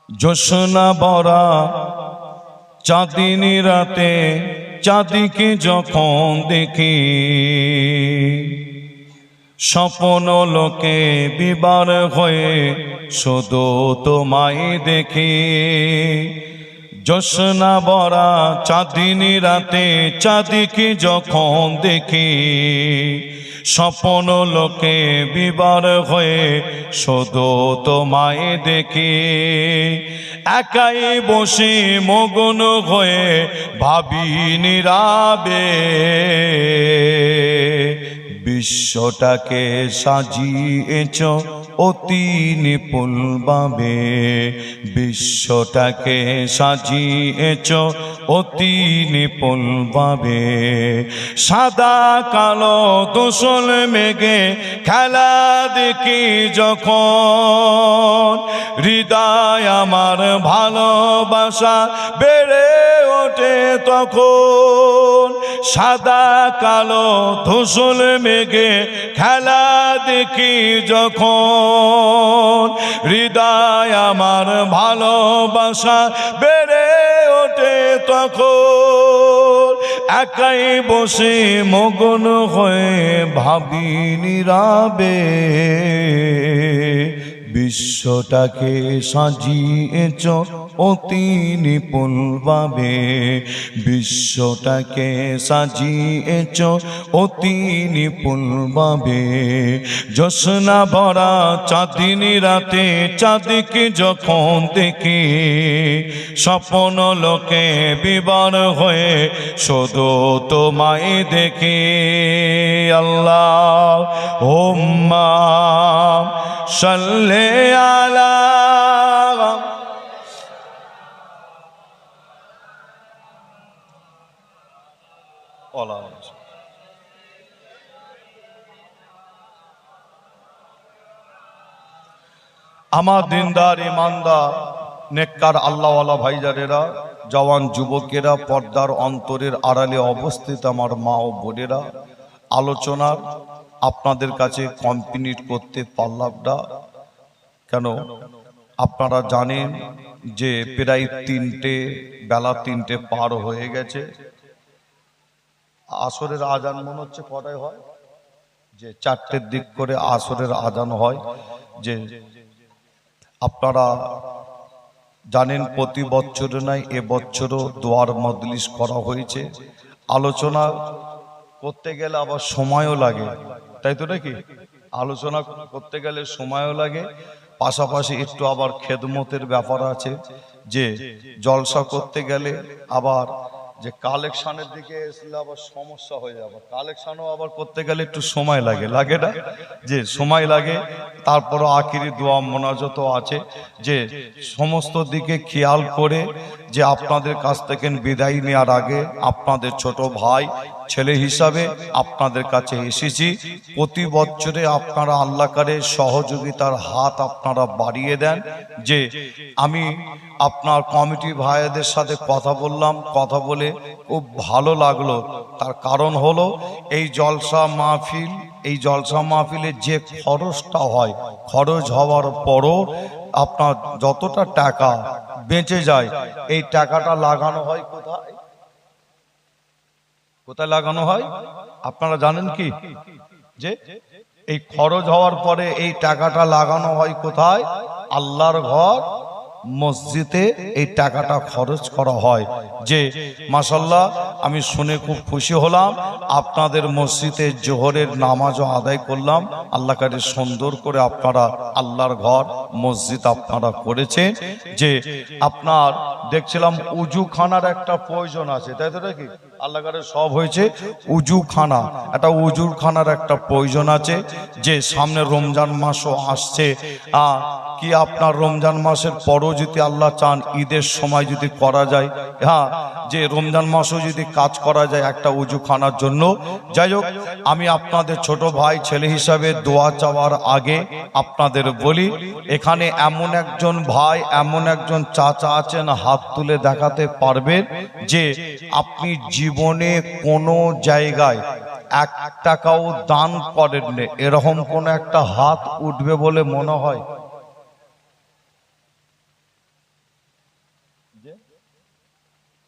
A: জোসনা বরা চাঁদিনী রাতে চাঁদিকে যখন দেখি স্বপ্ন লোকে বিবার হয়ে শুধু তোমায় দেখি জোসনা বরা চাঁদিনী রাতে চাঁদিকে যখন দেখি স্বপ্ন লোকে বিবার হয়ে শুধু তোমায় দেখি একাই বসে মগ্ন হয়ে ভাবি নীরবে বিশ্বটাকে সাজিয়েছ অতি নিপুণভাবে বিশ্বটাকে সাজিয়েছ অতি নিপুণভাবে সাদা কালো ধূসর মেঘে খেলা দেখি যখন হৃদয় আমার ভালোবাসা বেড়ে ওঠে তখন সাদা কালো ধূসর মেঘে খেলা দেখি যখন হৃদয় আমার ভালোবাসা বেড়ে ওঠে তখন একাই বসে মগ্ন হয়ে ভাবি নীরবে বিশ্বটাকে সাজিয়েছ অতি নিপুণভাবে বিশ্বটাকে সাজিয়েছ অতি নিপুণভাবে জোসনা ভরা চাঁদিনী রাতে চাঁদিকে যখন দেখি স্বপ্ন লোকে বিবার হয়ে শুধু তোমায় দেখি আল্লাহ হুম্মা সাল্লি আলা আমার দিনদার ইমানদার নেককার আল্লাহওয়ালা ভাইজানেরা, জওয়ান যুবকেরা, পর্দার অন্তরের আড়ালে অবস্থিত আমার মা ও বোনেরা, আলোচনার আপনাদের কাছে কমপ্লিট করতে পারলাম না। কেন? আপনারা জানেন যে প্রায় বেলা 3টে পার হয়ে গেছে। আসরের আজান মনে হচ্ছে কটায় হয়? যে 4টের দিক করে আসরের আজান হয়। যে আপনারা জানেন প্রতি বছরে নাই এবছরও দোয়ার মজলিস করা হয়েছে। আলোচনা করতে গেলে আবার সময়ও লাগে, তাই তো নাকি? আলোচনা করতে গেলে সময়ও লাগে, পাশাপাশি একটু আবার খেদমতের ব্যাপার আছে। যে জলসা করতে গেলে আবার যে কালেকশনের দিকে আসলে আবার সমস্যা হয়ে যাবে, কালেকশনও আবার করতে গেলে একটু সময় লাগে, লাগে না? যে সময় লাগে। তারপরও আখিরি দোয়া মোনাজাত আছে। যে সমস্ত দিকে খেয়াল করে যে আপনাদের কাছ থেকে বিদায় নেওয়ার আগে আপনাদের ছোট ভাই ছেলে হিসাবে আপনাদের কাছে এসেছি। প্রতি বছরে আপনারা আল্লাহ করে সহযোগিতার হাত আপনারা বাড়িয়ে দেন। যে আমি আপনার কমিটি ভাইদের সাথে কথা বললাম, কথা বলে খুব ভালো লাগলো। তার কারণ হলো এই জলসা মাহফিলে যে খরচটা হয়, খরচ হওয়ার পরও আপনার যতটা টাকা বেঁচে যায়, এই টাকাটা লাগানো হয় কোথায়? কোথায় লাগানো হয় আপনারা জানেন কি? যে এই খরচ হওয়ার পরে এই টাকাটা লাগানো হয় কোথায়? আল্লাহর ঘর মসজিদে এই টাকাটা খরচ করা হয়। যে মাশাআল্লাহ, আমি শুনে খুব খুশি হলাম। আপনাদের মসজিদে জোহরের নামাজও আদায় করলাম। আল্লাহ কারে সুন্দর করে আপনারা আল্লাহর ঘর মসজিদ আপনারা করেছেন। যে আপনার দেখছিলাম উজুখানার একটা প্রয়োজন আছে, তাই তো নাকি? আল্লাহ কারে সব হয়েছে, উজুখানা, একটা উজুখানার একটা প্রয়োজন আছে। যে সামনে রমজান মাসও আসছে, কি আপনার রমজান মাসের পরও যদি আল্লাহ চান ঈদের সময় যদি করা যায়, যে রমজান মাসও যদি কাজ করা যায় একটা উজুখানার জন্য। যাই হোক, আমি আপনাদের ছোট ভাই ছেলে হিসাবে দোয়া চাওয়ার আগে আপনাদের বলি, এখানে এমন একজন ভাই, এমন একজন চাচা আছেন, হাত তুলে দেখাতে পারবেন যে আপনি জীবনে কোনো জায়গায় 1 টাকাও দান করেননি, এরকম কোন একটা হাত উঠবে বলে মনে হয়?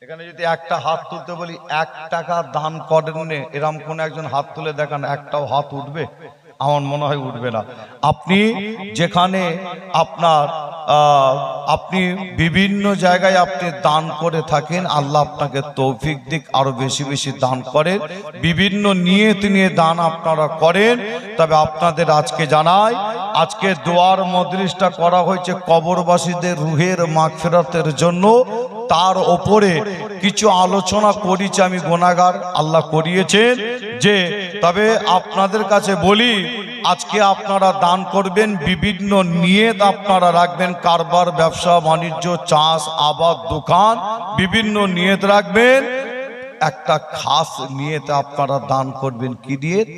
A: এখানে যদি একটা হাত তুলতে বলি 1 টাকা দান করেননি, এরকম কোন একজন হাত তুলে দেখান, একটাও হাত উঠবে? আমার মনে হয় উঠবে না। আপনি যেখানে আপনি বিভিন্ন জায়গায় আপনি দান করে থাকেন, আল্লাহ আপনাকে তৌফিক দিক, আরো বেশি বেশি দান করেন। বিভিন্ন নিয়ত নিয়ে দান আপনারা করেন। তবে আপনাদের আজকে জানাই, আজকে দোয়ার মজলিসটা করা হয়েছে কবরবাসীদের রুহের মাগফিরাতের জন্য। তার ওপরে কিছু আলোচনা করেছি আমি, গুনাহগার, আল্লাহ করিয়েছেন। যে তবে আপনাদের কাছে বলি, আজকে আপনারা দান করবেন, বিভিন্ন নিয়ত আপনারা রাখবেন, কারবার, ব্যবসা বাণিজ্য, চাষ আবাদ, দোকান, বিভিন্ন নিয়ত রাখবেন। একটা খাস নিয়তে আপনারা দান করবেন। কি নিয়ত?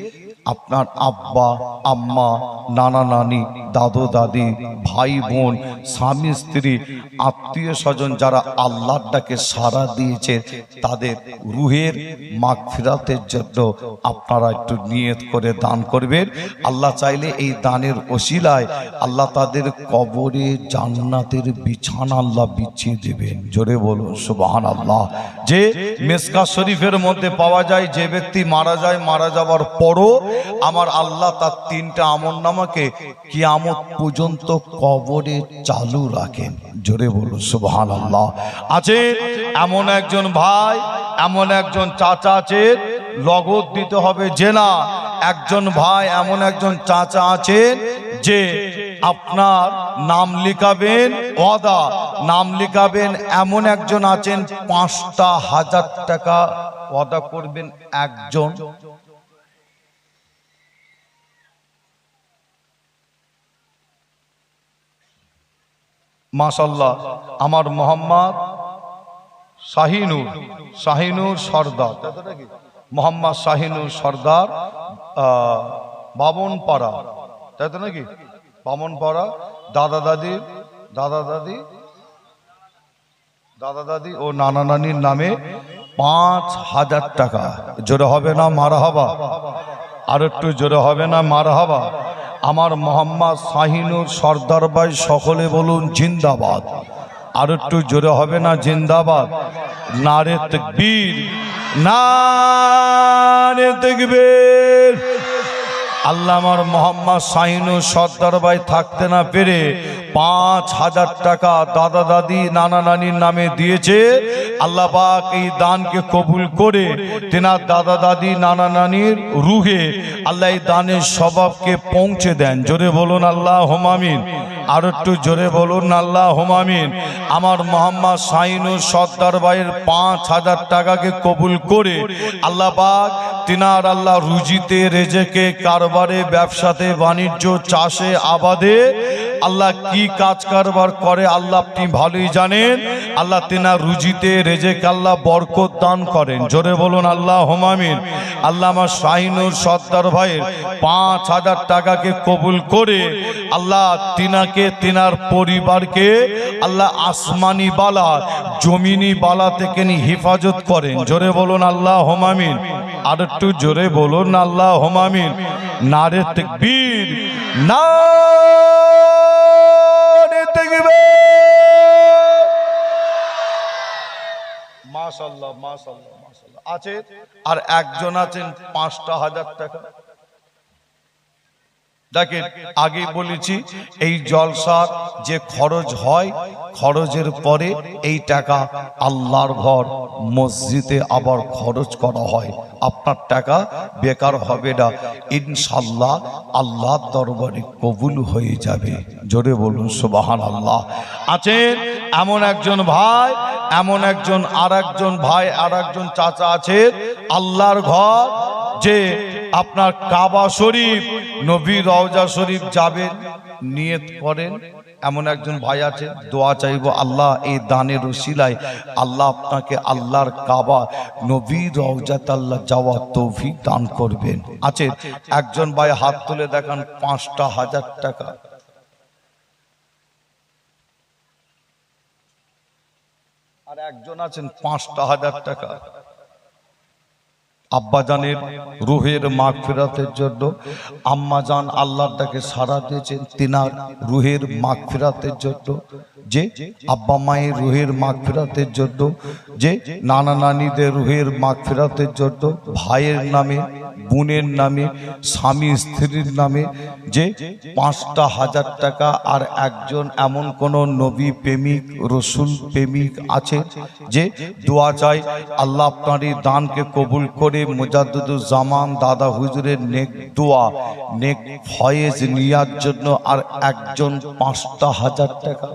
A: আপনার আব্বা আম্মা, নানা নানি, দাদু দাদি, ভাই বোন, স্বামী স্ত্রী, আত্মীয় স্বজন যারা আল্লাহর ডাকে সাড়া দিয়েছে, তাদের রুহের মাগফিরাতের জন্য আপনারা একটু নিয়ত করে দান করবেন। আল্লাহ চাইলে এই দানের ওসিলায় আল্লাহ তাদের কবরে জান্নাতের বিছানা আল্লাহ বিছিয়ে দেবেন। জোরে বলুন সুবহানাল্লাহ। যে মিসকাত শরীফের মধ্যে পাওয়া যায়, যে ব্যক্তি মারা যায়, মারা যাওয়ার পরও আমার আল্লাহ তার 3টা আমলনামাকে কিয়ামত পর্যন্ত কবরে চালু রাখেন। জোরে বলুন সুবহানাল্লাহ। আছে এমন একজন ভাই, এমন একজন চাচা আছে, লগদ দিতে হবে যে না, একজন ভাই, এমন একজন চাচা আছেন যে আপনার নাম লিখাবেন, ওয়াদা নাম লিখাবেন, এমন একজন আছেন 5,000 টাকা ওয়াদা করবেন একজন। মাশাআল্লাহ, আমার মোহাম্মদ শাহিনুর সর্দার, মোহাম্মদ শাহিনুর সর্দার, বামনপাড়া, তাই তো নাকি? বামনপাড়া দাদা দাদি দাদা দাদি দাদা দাদি ও নানা নানির নামে 5,000 টাকা। জোরে হবে না মারহাবা? আর একটু জোরে হবে না মারহাবা? আমার মোহাম্মদ শাহিনুর সর্দার ভাই সকলে বলুন জিন্দাবাদ। আর একটু জোরে হবে না জিন্দাবাদ? নারে তাকবীর, নারে তাকবীর। আল্লাহ আমার মোহাম্মদ শাহিনুর সর্দার ভাই থাকতে না পেরে 5,000 টাকা দাদা দাদি নানা নানির নামে দিয়েছে। আল্লাহ পাক এই দানকে কবুল করে তেনার দাদা দাদি নানা নানির রুহে আল্লাহ এই দানের স্বভাবকে পৌঁছে দেন। জোরে বলুন আল্লাহুম্মা আমিন। আর একটু জোরে বলুন আল্লাহুম্মা আমিন। আমার মোহাম্মদ শাহিনুর সর্দার ভাইয়ের 5,000 টাকাকে কবুল করে আল্লাহ পাক তিনার আল্লাহ রুজিতে রেজেকে কারবারে ব্যবসাতে বাণিজ্য চাষে আবাদে আল্লাহ কি কাজ কারবার করে আল্লাহ আপনি ভালোই জানেন। আল্লাহ তিনার রুজিতে রেজেকে আল্লাহ বরকত দান করেন। জোরে বলুন আল্লাহুম্মা আমিন। আল্লাহ আমার শাহিনুর সর্দার ভাইয়ের 5,000 টাকাকে কবুল করে আল্লাহ তিনাকে তিনার পরিবারকে আল্লাহ আসমানি বালা জমিনি বালা থেকে হেফাজত করেন। জোরে বলুন আল্লাহুম্মা আমিন। আর একটু জোরে বলুন আল্লাহুম্মা আমিন। নারে তাকবীর, নারে তাকবীর। মাশাআল্লাহ মাশাআল্লাহ মাশাআল্লাহ। আছে আর একজন আছেন 5,000 টাকা। দেখেন আগেই বলেছি এই জলসার যে খরচ হয় খরচের পরে এই টাকা আল্লাহর ঘর মসজিদে আবার খরচ করা হয়। আপনার টাকা বেকার হবে না ইনশাআল্লাহ, আল্লাহর দরবারে কবুল হয়ে যাবে। জোরে বলুন সুবহানাল্লাহ। আছেন এমন একজন ভাই, এমন একজন আর একজন ভাই আর একজন চাচা আছে আল্লাহর ঘর যে আপনার কাবা শরীফ নবী রওজা শরীফ যাবেন নিয়ত করেন। এমন একজন ভাই আছে, দোয়া চাইবো আল্লাহ এই দানের উসিলায় আল্লাহ আপনাকে আল্লাহর কাবা নবী রওজাতে আল্লাহ যাওয়ার তৌফিক দান করবেন। আছে একজন ভাই হাত তুলে দেখান 5,000 টাকা। আর একজন আছেন 5,000 টাকা। আব্বাজানের রুহের মাগফিরাতের জন্য আম্মাজান আল্লাহর ডাকে সাড়া দিয়েছেন, তিনার রুহের মাগফিরাতের জন্য, যে আব্বা মায়ের রুহের মাগফিরাতের জন্য, যে নানা নানিদের রুহের মাগফিরাতের জন্য, ভাইয়ের নামে বোনের নামে স্বামী স্ত্রীর নামে যে 5,000 টাকা। আর একজন এমন কোন নবী প্রেমিক রসুল প্রেমিক আছে যে দোয়া চাই আল্লাহ আপনার এই দানকে কবুল করে মুজাদ্দিদুল জামান দাদা হুজুরের নেক দোয়া নেক ফয়েজ নিয়ার জন্য আর একজন 5,000 টাকা।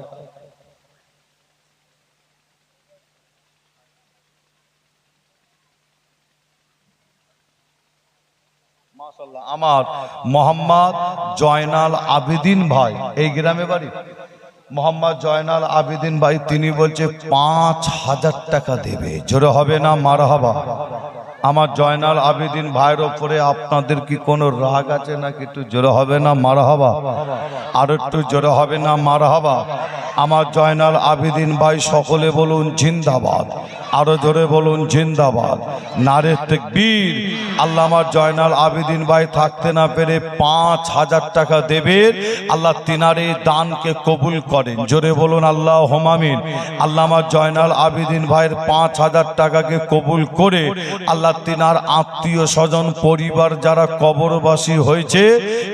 A: আমার মোহাম্মদ জয়নাল আবেদিন ভাই, এই গ্রামে বাড়ি, মোহাম্মদ জয়নাল আবেদিন ভাই তিনি বলছে 5,000 টাকা দেবে। জোরে হবে না মারহাবা? আমার জয়নাল আবেদিন ভাইয়ের ওপরে আপনাদের কি কোনো রাগ আছে নাকি? একটু জোরে হবে না মারহাবা? আর একটু জোরে হবে না মারহাবা? আমার জয়নাল আবেদিন ভাই সকলে বলুন জিন্দাবাদ। আরো জোরে বলুন জিন্দাবাদ। নারে তাকবীর। আল্লাহ আমার জয়নাল আবেদিন ভাই থাকতে না পেরে 5,000 টাকা দেবেন। আল্লাহ তিনার এই দানকে কবুল করেন। জোরে বলুন আল্লাহুম্মা আমিন। আল্লাহ আমার জয়নাল আবেদিন ভাইয়ের 5,000 টাকাকে কবুল করে আল্লাহ তিনার আত্মীয় স্বজন পরিবার যারা কবরবাসী হয়েছে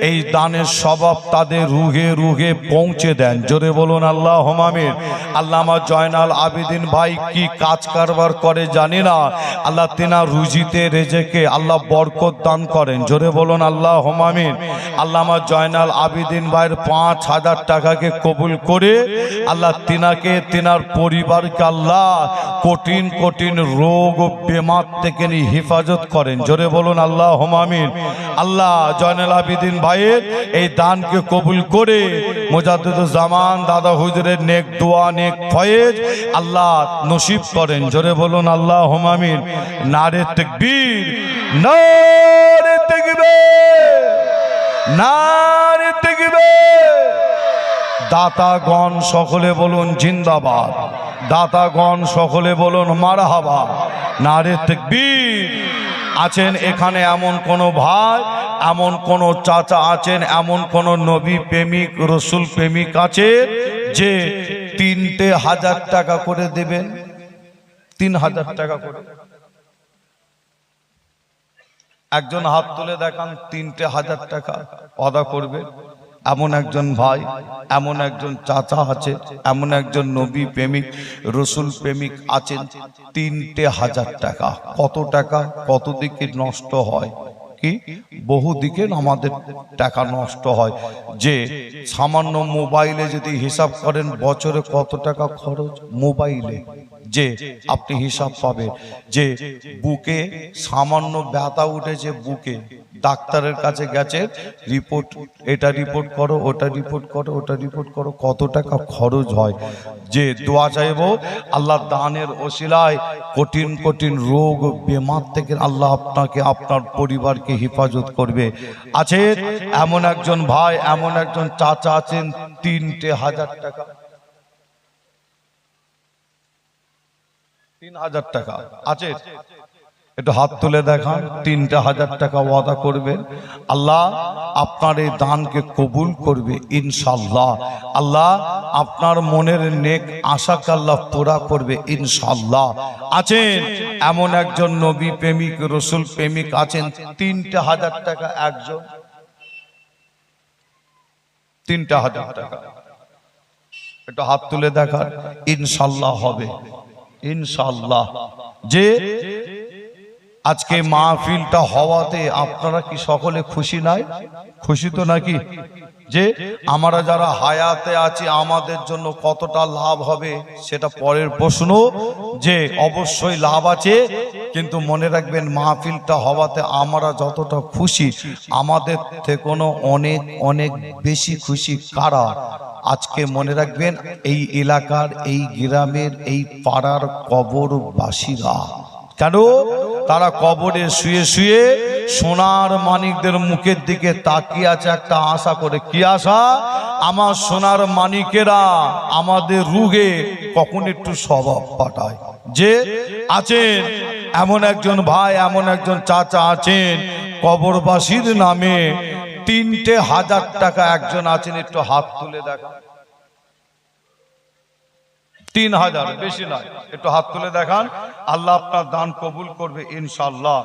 A: এই দানের স্বভাব তাদের রুহে রুহে পৌঁছে দেন। জোরে বলুন আল্লাহুম্মা আমিন। আল্লাহ আমার জয়নাল আবেদিন ভাই কি কাজ কারবার করে জানি না, আল্লাহ তিনার রুজিতে রেজেকে আল্লাহ বরকত দান করেন। জোরে বলুন আল্লাহুম্মা আমিন। আল্লাহ আমার জয়নাল আবেদিন ভাইয়ের 5,000 টাকাকে কবুল করে আল্লাহ তিনাকে তিনার পরিবারকে আল্লাহ কঠিন কঠিন রোগ ও বেমার থেকে হেফাজত করেন। জোরে বলুন আল্লাহুম্মা আমিন। আল্লাহ জয়নাল আবেদিন ভাইয়ের এই দানকে কবুল করে মুজাদ্দিদুল জামান দাদা হুজুরের নেক দোয়া নেক ফয়েজ আল্লাহ নসিব করেন। জোরে বলুন আল্লাহুম্মা আমিন। নারে তাকবীর, নারে তাকবীর, নারে তাকবীর। দাতাগণ সকলে বলুন জিন্দাবাদ, দাতাগণ সকলে বলুন মারহাবা, নারে তাকবীর। আছেন এখানে এমন কোন ভাই, এমন কোন চাচা আছেন, এমন কোন নবী প্রেমিক রসুল প্রেমিক আছে যে 3,000 টাকা করে দেবেন? 3,000 টাকা করে একজন হাত তুলে দেখান, 3,000 টাকা আদা করবে। এমন একজন ভাই, এমন একজন চাচা আছে, এমন একজন নবী প্রেমিক রসুল প্রেমিক আছেন, 3,000 টাকা। কত টাকা কত দিকে নষ্ট হয়, কি বহু দিকে আমাদের টাকা নষ্ট হয়। যে সামান্য মোবাইলে যদি হিসাব করেন বছরে কত টাকা খরচ মোবাইলে, যে আপনি হিসাব পাবেন যে বুকে সামান্য ব্যথা উঠেছে, বুকে ডাক্তারের কাছে গেছে, রিপোর্ট, এটা রিপোর্ট করো, ওটা রিপোর্ট করো, ওটা রিপোর্ট করো, কত টাকা খরচ হয়। যে দোয়া চাইবো আল্লাহ দানের ওসিলায় কঠিন কঠিন রোগ বেমার থেকে আল্লাহ আপনাকে আপনার পরিবারকে হেফাজত করবে। আছে এমন একজন ভাই, এমন একজন চাচা আছেন, 3,000 টাকা, 3,000 টাকা আছে, একটু হাত তুলে দেখান। 3,000 টাকা ওয়াদা করবেন, আল্লাহ আপনার এই দানকে কবুল করবে ইনশাআল্লাহ। আল্লাহ আপনার মনের নেক আশাকে আল্লাহ পুরা করবে ইনশাআল্লাহ। আছেন এমন একজন নবী প্রেমিক রসুল প্রেমিক আছেন, 3,000 টাকা একজন, 3,000 টাকা, একটু হাত তুলে দেখান, ইনশাআল্লাহ হবে ইনশাআল্লাহ। যে আজকে মাহফিলটা হওয়াতে আপনারা কি সকলে খুশি নাই? খুশি তো নাকি? যে আমরা যারা হায়াতে আছি আমাদের জন্য কতটা লাভ হবে সেটা পরের প্রশ্ন, যে অবশ্যই লাভ আছে, কিন্তু মনে রাখবেন মাহফিলটা হওয়াতে আমরা যতটা খুশি আমাদের থেকে অনেক অনেক বেশি খুশি কারা? আজকে মনে রাখবেন এই এলাকার, এই গ্রামের, এই পাড়ার কবরবাসীরা। কেন? তারা কবরে শুয়ে শুয়ে সোনার মানিকদের মুখের দিকে তাকিয়ে আছে একটা আশা করে। কি আশা? আমার সোনার মানিকেরা আমাদের রুহে কখন একটু স্বভাব পাঠায়। যে আছেন এমন একজন ভাই, এমন একজন চাচা আছেন, কবরবাসীর নামে 3,000 টাকা একজন আছেন, একটু হাত তুলে দেখা। 3,000, বেশি নয়, একটু হাত তুলে দেখান, আল্লাহ আপনার দান কবুল করবে ইনশাআল্লাহ।